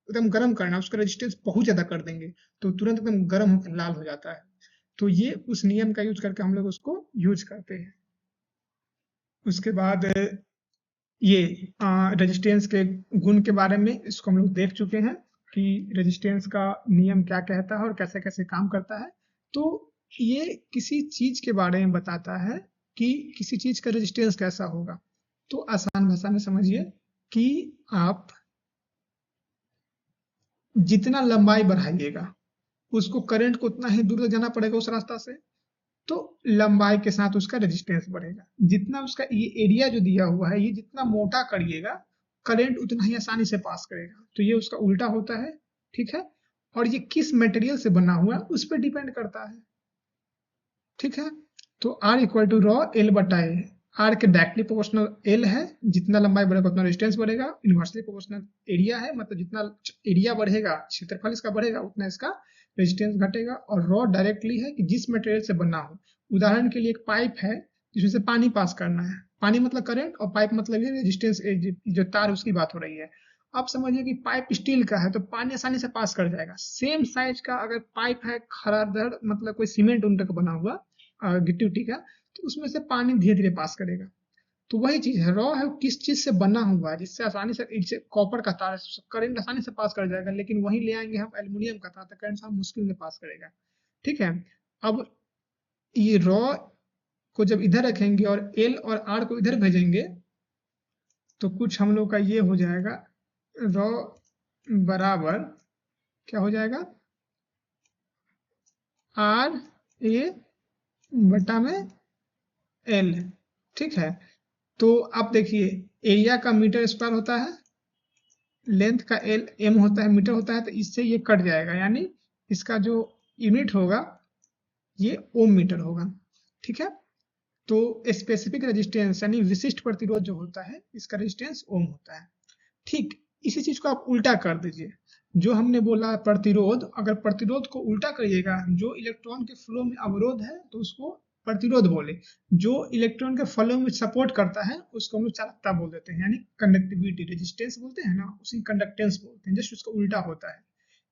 एकदम गर्म करना है, उसका रेजिस्टेंस बहुत ज्यादा कर देंगे तो तुरंत एकदम गर्म होकर लाल हो जाता है। तो ये उस नियम का यूज करके हम लोग उसको यूज करते हैं। उसके बाद ये रेजिस्टेंस के गुण के बारे में इसको हम लोग देख चुके हैं कि रेजिस्टेंस का नियम क्या कहता है और कैसे कैसे काम करता है। तो ये किसी चीज के बारे में बताता है कि किसी चीज का रेजिस्टेंस कैसा होगा। तो आसान भाषा में समझिए कि आप जितना लंबाई बढ़ाइएगा उसको करंट को उतना ही दूर तक जाना पड़ेगा उस रास्ता से, तो लंबाई के साथ उसका रेजिस्टेंस बढ़ेगा। जितना उसका ये एरिया जो दिया हुआ है, ये जितना मोटा करिएगा करंट उतना ही आसानी से पास करेगा। तो ये उसका उल्टा होता है। ठीक है। और ये किस मटेरियल से बना हुआ है उस पर डिपेंड करता है। ठीक है। तो R equal to rho L बटा ए, आर के डायरेक्टली प्रोपोर्शनल एल है, जितना लंबाई बढ़ेगा उतना रेजिस्टेंस बढ़ेगा। इनवर्सली प्रोपोर्शनल एरिया है, मतलब जितना एरिया बढ़ेगा, क्षेत्रफल इसका बढ़ेगा, उतना इसका रेजिस्टेंस घटेगा। और रॉ डायरेक्टली है कि जिस मटेरियल से बना हो। उदाहरण के लिए एक पाइप है जिसमें से पानी पास करना है, पानी मतलब करंट और पाइप मतलब ये रेजिस्टेंस, जो तार उसकी बात हो रही है। अब समझिए कि पाइप स्टील का है तो पानी आसानी से पास कर जाएगा। सेम साइज का अगर पाइप है खड़ाधड़, मतलब कोई सीमेंट उनट का बना हुआ गिट्टी उट्टी का, तो उसमें से पानी धीरे धीरे पास करेगा। तो वही चीज है, रॉ है वो किस चीज से बना हुआ है जिससे आसानी से, इससे कॉपर का तार करंट आसानी से पास कर जाएगा, लेकिन वही ले आएंगे हम एल्यूमिनियम का तार तो करंट हम मुश्किल से पास करेगा। ठीक है। अब ये रॉ को जब इधर रखेंगे और एल और आर को इधर भेजेंगे, तो कुछ हम लोग का ये हो जाएगा, रॉ बराबर क्या हो जाएगा, आर ए बटा में एल। ठीक है। तो अब देखिए, एरिया का मीटर स्क्वायर होता है, लेंथ का एल एम होता है, मीटर होता है, तो इससे ये कट जाएगा, यानी इसका जो यूनिट होगा ये ओम मीटर होगा। ठीक है। तो स्पेसिफिक रेजिस्टेंस यानी विशिष्ट प्रतिरोध जो होता है इसका रेजिस्टेंस ओम होता है। ठीक, इसी चीज को आप उल्टा कर दीजिए। जो हमने बोला प्रतिरोध, अगर प्रतिरोध को उल्टा करिएगा, जो इलेक्ट्रॉन के फ्लो में अवरोध है तो उसको प्रतिरोध बोले, जो इलेक्ट्रॉन के फ्लो में सपोर्ट करता है उसको हम लोग चालकता बोल देते हैं, यानी कंडक्टिविटी। रेजिस्टेंस बोलते हैं ना, उसी कंडक्टेंस बोलते हैं, जस्ट उसका उल्टा होता है।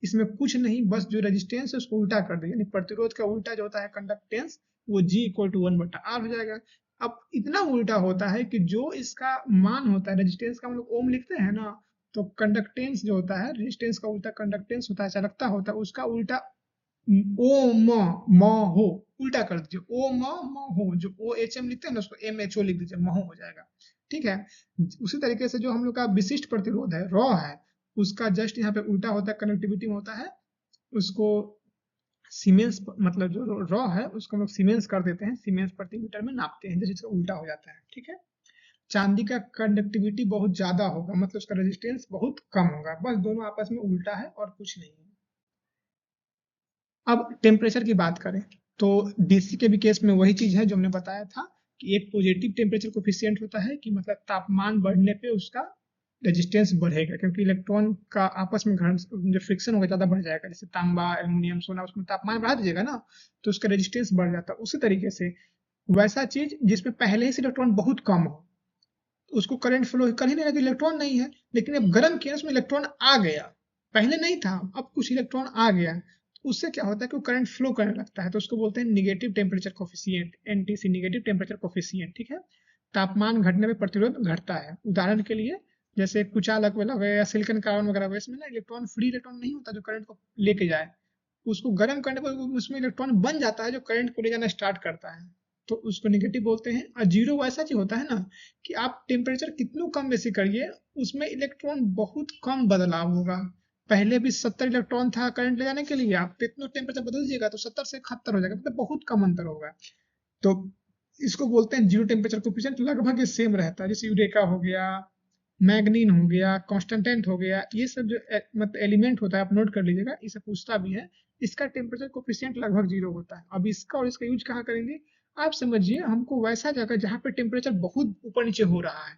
इसमें कुछ नहीं, बस जो रेजिस्टेंस है उसको उल्टा कर दे, यानी प्रतिरोध का उल्टा जो होता है कंडक्टेंस, वो G इक्वल टू 1/R हो जाएगा। अब इतना उल्टा होता है कि जो इसका मान होता है, रेजिस्टेंस का हम लोग ओम लिखते हैं ना, तो कंडक्टेंस जो होता है, रेजिस्टेंस का उल्टा कंडक्टेंस होता है, चालकता होता है, उसका उल्टा ओ म हो, उल्टा कर दीजिए, ओ म हो, जो ओ एच एम लिखते हैं ना उसको एम एच ओ लिख दीजिए, महो हो जाएगा। ठीक है। उसी तरीके से जो हम लोग का विशिष्ट प्रतिरोध है, रॉ है, उसका जस्ट यहाँ पे उल्टा होता है, कनेक्टिविटी में होता है, उसको सीमेंस, मतलब जो रॉ है उसको हम लोग सीमेंस कर देते हैं, सीमेंस प्रति मीटर में नापते हैं, जैसे इसका उल्टा हो जाता है। ठीक है। चांदी का कंडक्टिविटी बहुत ज्यादा होगा, मतलब उसका रेजिस्टेंस बहुत कम होगा, बस दोनों आपस में उल्टा है और कुछ नहीं है। अब टेम्परेचर की बात करें तो डीसी के भी केस में वही चीज है जो हमने बताया था, कि एक पॉजिटिव टेम्परेचर कोफिशिएंट होता है, कि मतलब तापमान बढ़ने पे उसका रेजिस्टेंस बढ़ेगा, क्योंकि इलेक्ट्रॉन का आपस में जो फ्रिक्शन होगा ज्यादा बढ़ जाएगा, जैसे तांबा एल्यूमिनियम सोना, उसमें तापमान बढ़ा दीजिएगा ना तो उसका रेजिस्टेंस बढ़ जाता है। उसी तरीके से वैसा चीज जिसमें पहले ही से इलेक्ट्रॉन बहुत कम हो, उसको करंट फ्लो कर ही नहीं रहा, कि इलेक्ट्रॉन नहीं है, लेकिन अब गर्म किया उसमें इलेक्ट्रॉन आ गया, पहले नहीं था, अब कुछ इलेक्ट्रॉन आ गया, तो उससे क्या होता है कि वो करंट फ्लो करने लगता है, तो उसको बोलते हैं negative temperature coefficient, NTC, negative temperature coefficient. ठीक है। तापमान घटने पर प्रतिरोध घटता है। उदाहरण के लिए जैसे कुचालक वगैरह या सिलिकॉन कार्बन वगैरह, इसमें ना इलेक्ट्रॉन, फ्री इलेक्ट्रॉन नहीं होता जो करंट को लेके जाए, उसको गर्म करने पर उसमें इलेक्ट्रॉन बन जाता है जो करंट को ले जाना स्टार्ट करता है, तो उसको नेगेटिव बोलते हैं। और जीरो वैसा चीज होता है ना, कि आप टेम्परेचर कितना कम बेसी करिए, उसमें इलेक्ट्रॉन बहुत कम बदलाव होगा। पहले भी 70 इलेक्ट्रॉन था करंट ले जाने के लिए, आप कितना टेम्परेचर बदल दीजिएगा तो 70 से 71 हो जाएगा, मतलब बहुत कम अंतर होगा। तो इसको बोलते हैं जीरो टेम्परेचर कोफिशिएंट, लगभग ये सेम रहता है। जैसे यूरेका हो गया, मैग्नीन हो गया, कॉन्स्टेंटेंट हो गया, ये सब जो मतलब एलिमेंट होता है, आप नोट कर लीजिएगा, इसे पूछता भी है, इसका टेम्परेचर कोफिशिएंट लगभग जीरो होता है। अब इसका और इसका यूज कहाँ करेंगे, आप समझिए, हमको वैसा जगह जहाँ पे टेम्परेचर बहुत ऊपर नीचे हो रहा है,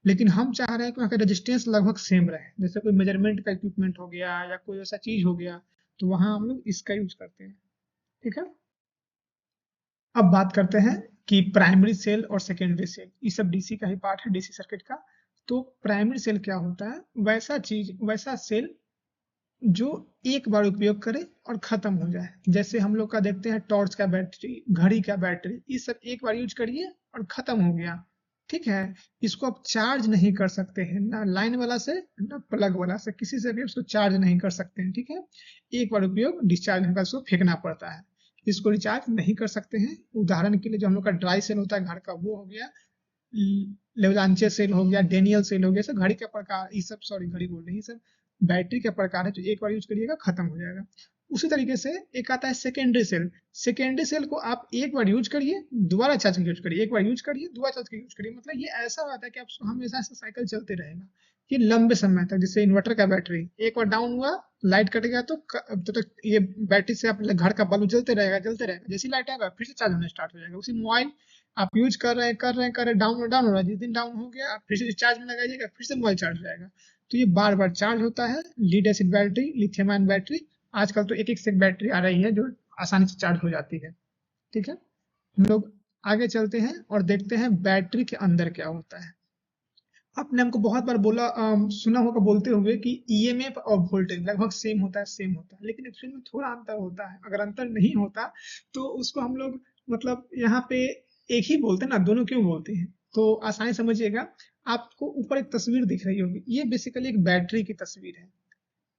लेकिन हम चाह रहे हैं कि वहाँ का रेजिस्टेंस लगभग सेम रहे, जैसे कोई मेजरमेंट का इक्विपमेंट हो गया या कोई ऐसा चीज हो गया, तो वहां हम लोग इसका यूज करते हैं। ठीक है। अब बात करते हैं कि प्राइमरी सेल और सेकेंडरी सेल, ये सब डीसी का ही पार्ट है, डीसी सर्किट का। तो प्राइमरी सेल क्या होता है, वैसा चीज, वैसा सेल जो एक बार उपयोग करे और खत्म हो जाए। जैसे हम लोग का देखते हैं टॉर्च का बैटरी, घड़ी का बैटरी, ये सब एक बार यूज करिए और खत्म हो गया। ठीक है। इसको आप चार्ज नहीं कर सकते हैं, ना लाइन वाला से ना प्लग वाला से, किसी से भी उसको चार्ज नहीं कर सकते हैं। ठीक है। एक बार उपयोग, डिस्चार्ज होने का उसको फेंकना पड़ता है, इसको रिचार्ज नहीं कर सकते हैं। उदाहरण के लिए जो हम लोग का ड्राई सेल होता है घर का, वो हो गया, लेवलांचे सेल हो गया, डेनियल सेल हो गया, सब घड़ी के प्रकार, ये सब, सॉरी घड़ी बोल रहे हैं, सब बैटरी का प्रकार है जो एक बार यूज करिएगा खत्म हो जाएगा। उसी तरीके से एक आता है सेकेंडरी सेल। सेकेंडरी सेल को आप एक बार यूज करिए, दोबारा चार्ज यूज करिए, एक बार यूज करिए, दोबारा चार्ज यूज करिए, मतलब ये ऐसा होता है कि आप हमेशा ऐसा साइकिल चलते रहेगा, ये लंबे समय तक। जैसे इन्वर्टर का बैटरी एक बार डाउन हुआ, लाइट कट गया, तो तक ये बैटरी से आप घर का बल्ब जलते रहेगा, जलते रहेगा, जैसी लाइट आएगा फिर से चार्ज होना स्टार्ट हो जाएगा। उसी मोबाइल आप यूज कर रहे हैं, कर रहे हैं, कर रहे हैं, डाउन डाउन हो रहा है, जिस दिन डाउन हो गया आप फिर से चार्ज में लगाइएगा, फिर से मोबाइल चार्ज हो जाएगा। तो ये बार बार चार्ज होता है। Lead acid battery, lithium ion battery, आजकल तो एक एक से बैटरी आ रही है जो आसानी से चार्ज हो जाती है। ठीक है। हम लोग आगे चलते हैं और देखते हैं बैटरी के अंदर क्या होता है। आपने हमको बहुत बार बोला सुना होगा बोलते हुए कि ईएमएफ और वोल्टेज लगभग सेम होता है, लेकिन एक्चुअली में थोड़ा अंतर होता है। अगर अंतर नहीं होता तो उसको हम लोग मतलब यहाँ पे एक ही बोलते हैं ना, दोनों क्यों बोलते हैं? तो आसानी समझिएगा। आपको ऊपर एक तस्वीर दिख रही होगी, ये बेसिकली एक बैटरी की तस्वीर है।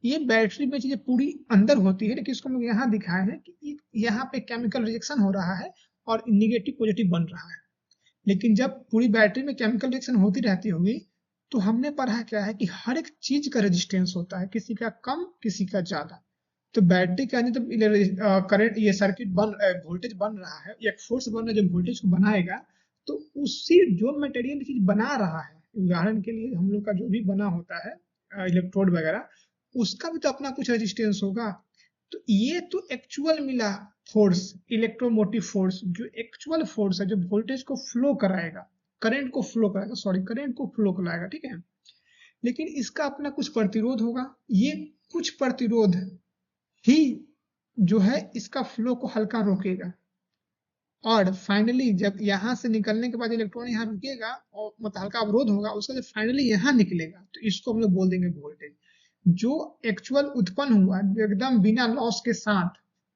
ये बैटरी में चीजें पूरी अंदर होती है, लेकिन इसको हम लोग यहाँ दिखाए हैं कि यहाँ पे केमिकल रिएक्शन हो रहा है और निगेटिव पॉजिटिव बन रहा है। लेकिन जब पूरी बैटरी में केमिकल रिएक्शन होती रहती होगी तो हमने पढ़ा क्या है कि हर एक चीज का रेजिस्टेंस होता है, किसी का कम किसी का ज्यादा। तो बैटरी के अंदर जब करंट ये सर्किट बन वोल्टेज बन रहा है, या फोर्स बन रहा है जो वोल्टेज को बनाएगा, तो उसी जो मटेरियल चीज बना रहा है, उदाहरण के लिए हम लोग का जो भी बना होता है इलेक्ट्रोड वगैरह, उसका भी तो अपना कुछ रेजिस्टेंस होगा। तो ये तो एक्चुअल मिला फोर्स, इलेक्ट्रोमोटिव फोर्स, जो एक्चुअल फोर्स है जो वोल्टेज को फ्लो कराएगा, करंट को फ्लो कराएगा, सॉरी करंट को फ्लो कराएगा, ठीक है। लेकिन इसका अपना कुछ प्रतिरोध होगा, ये कुछ प्रतिरोध ही जो है इसका फ्लो को हल्का रोकेगा। और फाइनली जब यहाँ से निकलने के बाद इलेक्ट्रॉन यहाँ रुकेगा और मतलब हल्का अवरोध होगा, उसका जब फाइनली यहाँ निकलेगा तो इसको हम लोग बोल देंगे वोल्टेज। जो एक्चुअल उत्पन्न हुआ जो एकदम बिना लॉस के साथ,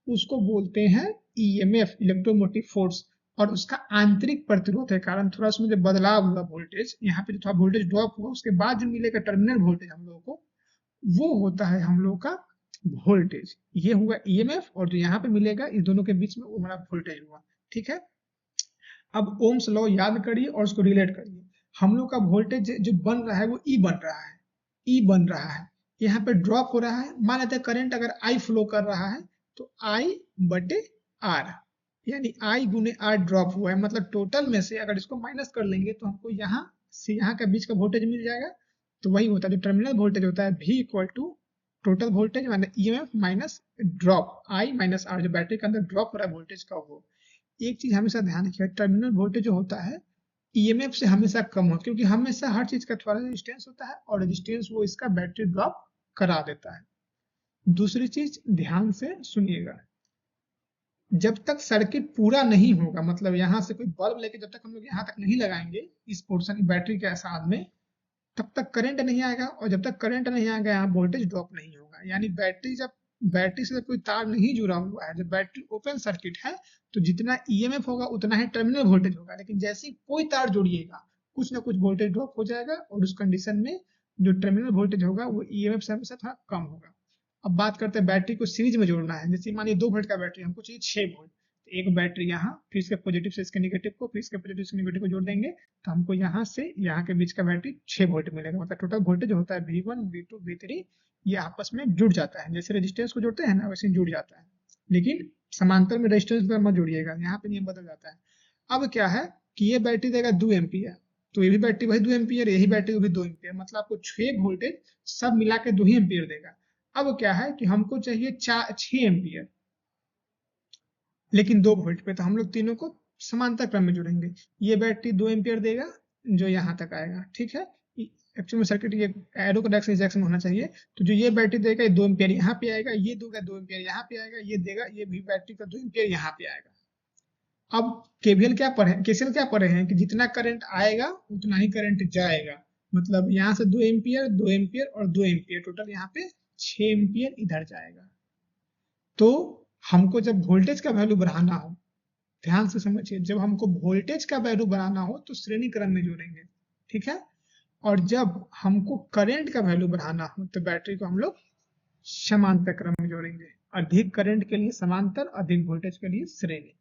उसको बोलते हैं ईएमएफ, इलेक्ट्रोमोटिव फोर्स। और उसका आंतरिक प्रतिरोध है कारण थोड़ा उसमें जो बदलाव हुआ वोल्टेज, यहाँ पे जो थोड़ा वोल्टेज ड्रॉप हुआ उसके बाद जो मिलेगा टर्मिनल वोल्टेज हम लोगों को, वो होता है हम लोग का वोल्टेज। ये हुआ ईएमएफ, और जो यहाँ पे मिलेगा इस दोनों के बीच में वो हमारा वोल्टेज हुआ, ठीक है। अब ओम्स लॉ याद करिए और उसको रिलेट करिए। हम लोग का वोल्टेज जो बन रहा है वो ई बन रहा है, ई बन रहा है। यहाँ पे ड्रॉप हो रहा है, मान लेते हैं करंट अगर आई फ्लो कर रहा है तो आई बटे आर, यानी आई गुने आर ड्रॉप हुआ है। मतलब टोटल में से अगर इसको माइनस कर लेंगे तो हमको यहाँ से यहाँ के बीच का वोल्टेज मिल जाएगा। तो वही होता है जो टर्मिनल वोल्टेज होता है, V equal to total voltage minus EMF minus drop I minus R, जो बैटरी के अंदर ड्रॉप हो रहा है वोल्टेज का वो। एक चीज हमेशा ध्यान रखिए, टर्मिनल वोल्टेज जो होता है ईएमएफ से हमेशा कम हो, क्योंकि हमेशा हर चीज का थोड़ा रेजिस्टेंस होता है और रेजिस्टेंस वो इसका बैटरी ड्रॉप करा देता है। दूसरी चीज ध्यान से सुनिएगा, जब तक सर्किट पूरा नहीं होगा, मतलब यहाँ से कोई बल्ब लेके जब तक हम लोग यहाँ तक नहीं लगाएंगे इस पोर्शन बैटरी के साथ में, तब तक करंट नहीं आएगा, और जब तक करंट नहीं आएगा यहाँ वोल्टेज ड्रॉप नहीं होगा। यानी बैटरी से जब कोई तार नहीं जुड़ा हुआ है, जब बैटरी ओपन सर्किट है, तो जितना ईएमएफ होगा उतना ही टर्मिनल वोल्टेज होगा। लेकिन जैसे ही कोई तार जोड़िएगा कुछ ना कुछ वोल्टेज ड्रॉप हो जाएगा, और उस कंडीशन में जो टर्मिनल वोल्टेज होगा वो ईएमएफ से हमेशा थोड़ा कम होगा। अब बात करते हैं बैटरी को सीरीज में जोड़ना है। जैसे मानिए 2 वोल्ट का बैटरी हमको चाहिए 6 वोल्ट, तो एक बैटरी यहाँ, फिर इसके पॉजिटिव से इसके नेगेटिव को, फिर इसके पॉजिटिव से नेगेटिव को जोड़ देंगे, तो हमको यहाँ से यहाँ के बीच का बैटरी 6 वोल्ट मिलेगा। मतलब टोटल वोल्टेज होता है V1 V2 V3, ये आपस में जुड़ जाता है। जैसे रेजिस्टेंस को जोड़ते हैं ना वैसे जुड़ जाता है, लेकिन समांतर में रेजिस्टेंस मत जोड़िएगा, यहाँ पे नियम बदल जाता है। अब क्या है कि ये बैटरी देगा 2 एम्पियर, तो ये भी बैटरी वही 2 एम्पियर, यही बैटरी भी 2 एम्पियर, मतलब आपको 6 वोल्टेज सब मिला के 2 ही एम्पियर देगा। अब क्या है कि हमको चाहिए 6 एम्पियर लेकिन 2 वोल्ट पे, तो हम लोग तीनों को समांतर क्रम में जोड़ेंगे। ये बैटरी 2 एम्पियर देगा जो यहाँ तक आएगा, ठीक है। एक्चुअली में सर्किट ये एरो का डायरेक्शन होना चाहिए। तो जो ये बैटरी देगा ये 2 एम्पियर यहाँ पे आएगा, ये देगा 2 एम्पियर यहाँ पे आएगा, ये देगा ये भी बैटरी का 2 एम्पियर यहाँ पे आएगा। अब केवीएल क्या पढ़े, केसीएल क्या पढ़े हैं कि जितना करंट आएगा उतना ही करंट जाएगा। मतलब यहाँ से 2 एम्पियर 2 एम्पियर और 2 एम्पियर, टोटल यहाँ पे 6 एम्पियर इधर जाएगा। तो हमको जब वोल्टेज का वैल्यू बढ़ाना हो, ध्यान से समझिए, जब हमको वोल्टेज का वैल्यू बढ़ाना हो तो श्रेणी क्रम में जोड़ेंगे, ठीक है। और जब हमको करंट का वैल्यू बढ़ाना हो तो बैटरी को हम लोग समांतर क्रम में जोड़ेंगे। अधिक करंट के लिए समांतर, अधिक वोल्टेज के लिए श्रेणी,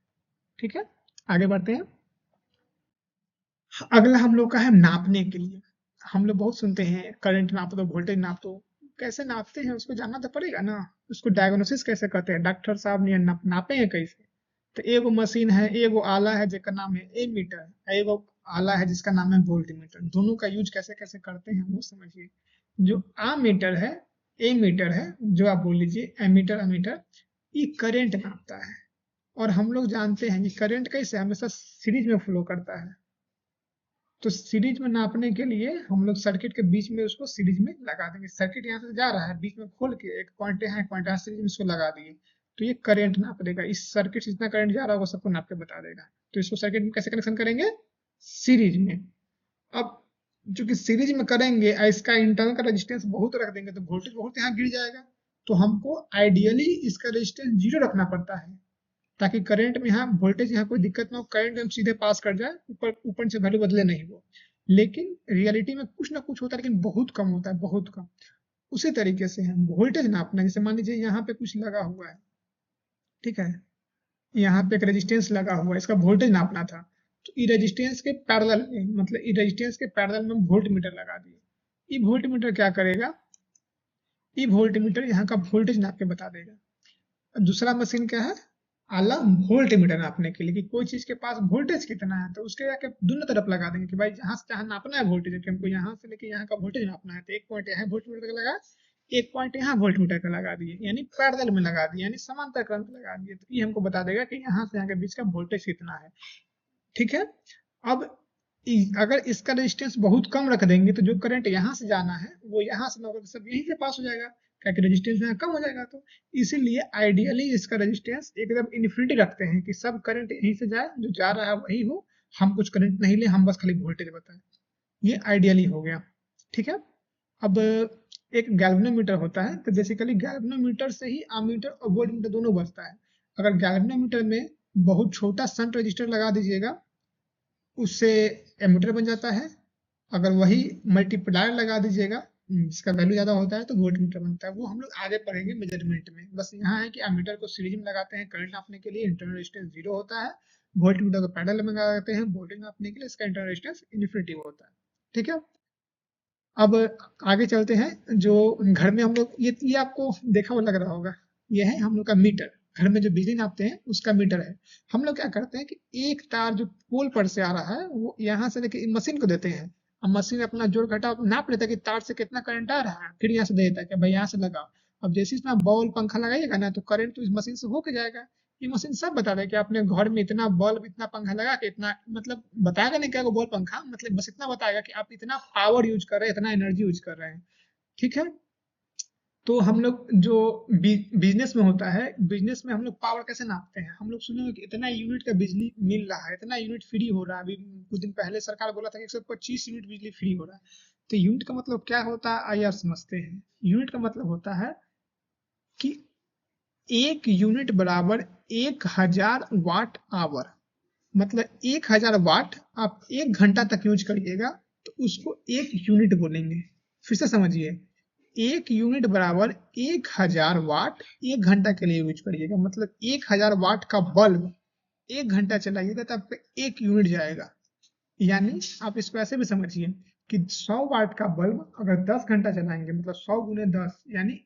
ठीक है। आगे बढ़ते हैं। अगला हम लोग का है नापने के लिए। हम लोग बहुत सुनते हैं करंट नाप दो, वोल्टेज नाप दो। कैसे नापते हैं उसको जानना तो पड़ेगा ना, उसको डायग्नोसिस कैसे करते हैं, डॉक्टर साहब ने नापे हैं कैसे। तो एगो मशीन है, एगो आला है जिसका नाम है एमीटर, एगो आला है जिसका नाम है वोल्टमीटर। दोनों का यूज कैसे कैसे करते हैं वो समझिए। जो आमीटर है, एमीटर है, जो आप बोल लीजिए एमीटर अमीटर, ये करंट नापता है। और हम लोग जानते हैं कि करंट कैसे हमेशा सीरीज में फ्लो करता है। तो सीरीज में नापने के लिए हम लोग सर्किट के बीच में उसको सीरीज में लगा देंगे। सर्किट यहाँ से जा रहा है, बीच में खोल के एक पॉइंट यहाँ एक पॉइंट यहाँ सीरीज में इसको लगा दिए, तो ये करंट नाप देगा, इस सर्किट से जितना करंट जा रहा होगा सबको नाप के बता देगा। तो इसको सर्किट में कैसे कनेक्शन करेंगे, सीरीज में। अब चूंकि सीरीज में करेंगे इसका इंटरनल का रेजिस्टेंस बहुत रख देंगे तो वोल्टेज बहुत यहाँ गिर जाएगा। तो हमको आइडियली इसका रेजिस्टेंस 0 रखना पड़ता है ताकि करंट में यहाँ वोल्टेज यहाँ कोई दिक्कत ना हो, करंट हम सीधे पास कर जाए, ऊपर ऊपर से वैल्यू बदले नहीं वो। लेकिन रियलिटी में कुछ ना कुछ होता है, लेकिन बहुत कम होता है, बहुत कम। उसी तरीके से हम वोल्टेज नापना, जैसे मान लीजिए यहाँ पे कुछ लगा हुआ है, ठीक है, यहाँ पे एक रेजिस्टेंस लगा हुआ है, इसका वोल्टेज नापना था। तो ई रेजिस्टेंस के पैरेलल में, मतलब ई रेजिस्टेंस के पैरेलल में हम वोल्ट मीटर लगा दिए। ई वोल्ट मीटर क्या करेगा, ई वोल्ट मीटर यहाँ का वोल्टेज नाप के बता देगा। अब दूसरा मशीन क्या है, अलग वोल्ट मीटर नापने के लिए कि कोई चीज के पास वोल्टेज कितना है, तो उसके जाके दोनों तरफ लगा देंगे कि भाई जहां से जहां नापना है वोल्टेज, कि हमको यहाँ से लेके यहाँ का वोल्टेज नापना है, तो एक पॉइंट यहाँ वोल्ट मीटर का लगा, एक पॉइंट यहाँ वोल्ट मीटर का लगा दिए, यानी पैरेलल में लगा दिए, यानी समांतर करंट लगा दिए। तो ये हमको बता देगा कि यहाँ से यहाँ के बीच का वोल्टेज कितना है, ठीक है। अब अगर इसका रेजिस्टेंस बहुत कम रख देंगे तो जो करंट यहाँ से जाना है वो यहाँ से ना होकर सब यहीं से पास हो जाएगा, क्या कि रेजिस्टेंस यहाँ कम हो जाएगा। तो इसीलिए आइडियली इसका रेजिस्टेंस एकदम इन्फिनिटी रखते हैं कि सब करंट यहीं से जाए, जो जा रहा है वही हो, हम कुछ करंट नहीं ले, हम बस खाली वोल्टेज बताएं। ये आइडियली हो गया, ठीक है। अब एक गैल्वेनोमीटर होता है, तो बेसिकली गैल्वेनोमीटर से ही अमीटर और वोल्टमीटर दोनों बजता है। अगर गैल्वेनोमीटर में बहुत छोटा शंट रजिस्टर लगा दीजिएगा, उससे एमीटर बन जाता है। अगर वही मल्टीप्लायर लगा दीजिएगा जिसका वैल्यू ज्यादा होता है तो वोल्ट मीटर बनता है। वो हम लोग आगे पढ़ेंगे मेजरमेंट में। बस यहाँ है कि एमीटर को सीरीज में लगाते हैं करंट नापने के लिए, इंटरनल रेजिस्टेंस 0 होता है। वोल्ट मीटर को पैरेलल में लगाते हैं वोल्टेज नापने के लिए, इसका इंटरनल रेजिस्टेंस इन्फिनिटी होता है, ठीक है। अब आगे चलते हैं। जो घर में हम लोग ये आपको देखा हुआ लग रहा होगा, ये है हम लोग का मीटर। घर में जो बिजली नापते हैं उसका मीटर है। हम लोग क्या करते हैं कि एक तार जो पोल पर से आ रहा है वो यहाँ से लेके मशीन को देते हैं। अब मशीन अपना जोड़ घटा नाप लेता है कि तार से कितना करंट आ रहा है, फिर यहाँ से दे देता है कि भाई यहाँ से लगाओ। अब जैसे इसमें बॉल पंखा लगाइएगा ना तो करंट तो इस मशीन से होके जाएगा। ये मशीन सब बता देगा कि आपने घर में इतना बल्ब इतना पंखा लगा के इतना, मतलब बताएगा नहीं क्या वो बल्ब पंखा, मतलब बस इतना बताएगा कि आप इतना पावर यूज कर रहे हैं, इतना एनर्जी यूज कर रहे हैं, ठीक है। तो हम लोग जो बिजनेस में होता है, बिजनेस में हम लोग पावर कैसे नापते हैं, हम लोग सुने होंगे कि इतना यूनिट का बिजली मिल रहा है, इतना यूनिट फ्री हो रहा है। अभी कुछ दिन पहले सरकार बोला था कि 125 यूनिट बिजली फ्री हो रहा है। तो यूनिट का मतलब क्या होता है आइए आप समझते हैं। यूनिट का मतलब होता है कि एक यूनिट बराबर 1000 वाट आवर। मतलब 1000 वाट आप 1 घंटा तक यूज करिएगा तो उसको 1 यूनिट बोलेंगे। फिर से समझिए, 1 यूनिट बराबर 1000 वाट 1 घंटा के लिए यूज करिएगा। मतलब 1000 वाट का बल्ब 1 घंटा चलाइएगा तो आपका 1 यूनिट जाएगा। यानी आप इसको ऐसे भी समझिए कि 100 वाट का बल्ब अगर 10 घंटा चलाएंगे, मतलब 100 गुने 10 यानी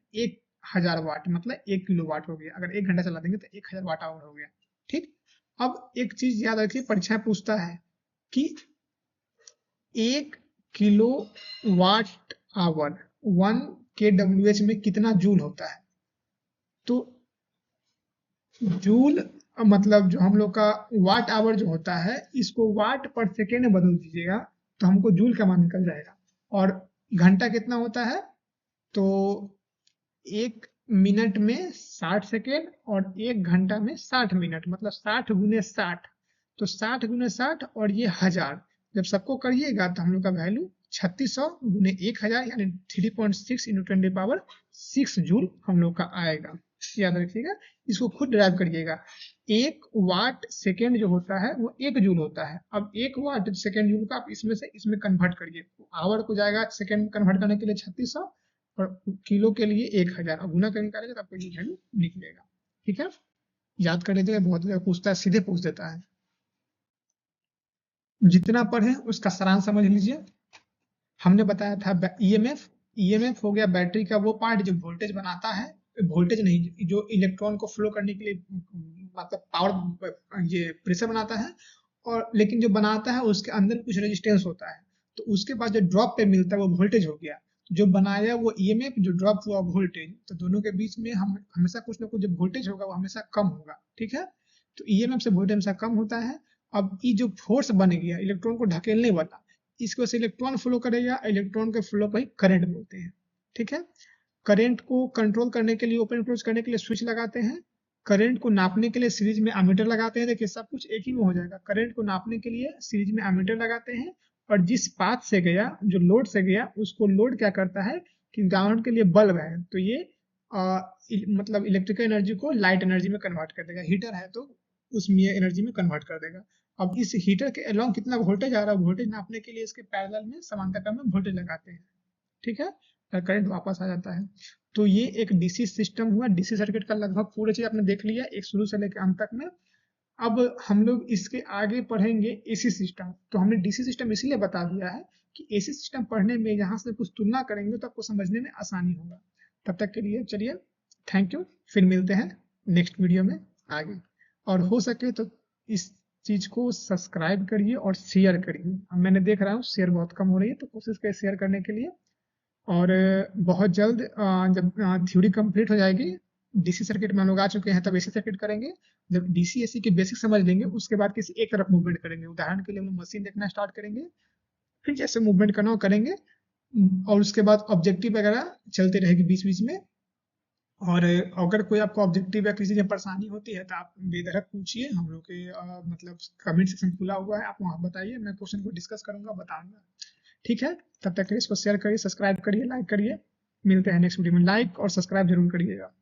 1000 वाट, मतलब 1 किलो वाट हो गया। अगर 1 घंटा चला देंगे तो 1000 वाट आवर हो गया, ठीक। अब एक चीज याद रखिए, परीक्षा पूछता है कि 1 किलो वाट आवर 1 kWh में कितना जूल होता है। तो जूल मतलब जो हम लोग का वाट आवर जो होता है, इसको वाट पर सेकेंड में बदल दीजिएगा तो हमको जूल का मान निकल जाएगा। और घंटा कितना होता है, तो 1 मिनट में 60 सेकेंड और 1 घंटा में 60 मिनट, मतलब 60 गुने 60। तो 60 गुने 60 और ये 1000 जब सबको करिएगा तो हम लोग का वैल्यू 3600 गुने 1000 यानी 3.6 इंटू 10⁶ जूल हम लोग का आएगा। याद रखिएगा, इसको खुद ड्राइव करिएगा। 1 वाट सेकेंड जो होता है वो 1 जूल होता है। अब 1 वाट सेकेंड जूल का आप इसमें से इसमें कन्वर्ट करिए, आवर को जाएगा सेकेंड कन्वर्ट करने के लिए 3600 और किलो के लिए 1000 और गुना करके निकालेगा तो आपको ये वैल्यू निकलेगा, ठीक है। याद कर लीजिएगा, बहुत जगह पूछता है, सीधे पूछ देता है। जितना पढ़े उसका सारांश समझ लीजिए। हमने बताया था ईएमएफ, ईएमएफ हो गया बैटरी का वो पार्ट जो वोल्टेज बनाता है, वोल्टेज नहीं, जो इलेक्ट्रॉन को फ्लो करने के लिए मतलब पावर ये प्रेशर बनाता है। और लेकिन जो बनाता है उसके अंदर कुछ रेजिस्टेंस होता है, तो उसके बाद जो ड्रॉप पे मिलता है वो वोल्टेज हो गया। जो बनाया वो ईएमएफ, जो ड्रॉप हुआ वोल्टेज, तो दोनों के बीच में हम हमेशा कुछ ना कुछ जो वोल्टेज होगा वो हमेशा कम होगा, ठीक है। तो ईएमएफ से वोल्टेज हमेशा कम होता है। अब ये जो फोर्स बन गया इलेक्ट्रॉन को ढकेलने वाला, इसको से इलेक्ट्रॉन फ्लो करेगा, इलेक्ट्रॉन के फ्लो को ही करंट बोलते हैं, ठीक है। करंट को कंट्रोल करने के लिए, ओपन क्लोज करने के लिए स्विच लगाते हैं। करंट को नापने के लिए सीरीज में एमीटर लगाते हैं। देखिए सब कुछ एक ही में हो जाएगा। करंट को नापने के लिए सीरीज में एमीटर लगाते हैं और जिस पाथ से गया, जो लोड से गया, उसको लोड क्या करता है कि ग्राउंड के लिए बल्ब है तो ये मतलब इलेक्ट्रिकल एनर्जी को लाइट एनर्जी में कन्वर्ट कर देगा। हीटर है तो उसमें एनर्जी में कन्वर्ट कर देगा। अब इस हीटर के अलोंग कितना वोल्टेज आ रहा है, वोल्टेज नापने के लिए इसके पैरेलल में समांतर में वोल्टेज लगाते हैं। ठीक है, करंट वापस आ जाता है। तो ये एक डीसी सिस्टम हुआ। डीसी सर्किट का लगभग पूरे चीज आपने देख लिया एक शुरू से लेकर अंत तक में। अब हम लोग इसके आगे पढ़ेंगे एसी सिस्टम। तो हमने डीसी सिस्टम इसीलिए बता दिया है कि एसी सिस्टम पढ़ने में यहाँ से कुछ तुलना करेंगे तो आपको समझने में आसानी होगा। तब तक के लिए चलिए, थैंक यू। फिर मिलते हैं नेक्स्ट वीडियो में आगे। और हो सके तो इस चीज को सब्सक्राइब करिए और शेयर करिए। अब मैंने देख रहा हूँ शेयर बहुत कम हो रही है, तो कोशिश करिए शेयर करने के लिए। और बहुत जल्द जब थ्योरी कंप्लीट हो जाएगी, डीसी सर्किट में हम लोग आ चुके हैं, तब एसी सर्किट करेंगे। जब डीसी एसी के बेसिक समझ लेंगे उसके बाद किसी एक तरफ मूवमेंट करेंगे। उदाहरण के लिए हम लोग मशीन देखना स्टार्ट करेंगे, फिर जैसे मूवमेंट करना हो करेंगे, और उसके बाद ऑब्जेक्टिव वगैरह चलते रहेगी बीच बीच में। और अगर कोई आपको ऑब्जेक्टिव या किसी चीज़ में परेशानी होती है तो आप बेधड़क पूछिए। हम लोग के मतलब कमेंट सेक्शन खुला हुआ है, आप वहाँ बताइए, मैं क्वेश्चन को डिस्कस करूंगा, बताऊंगा। ठीक है, तब तक के लिए इसको शेयर करिए, सब्सक्राइब करिए, लाइक करिए। मिलते हैं नेक्स्ट वीडियो में। लाइक और सब्सक्राइब जरूर करिएगा।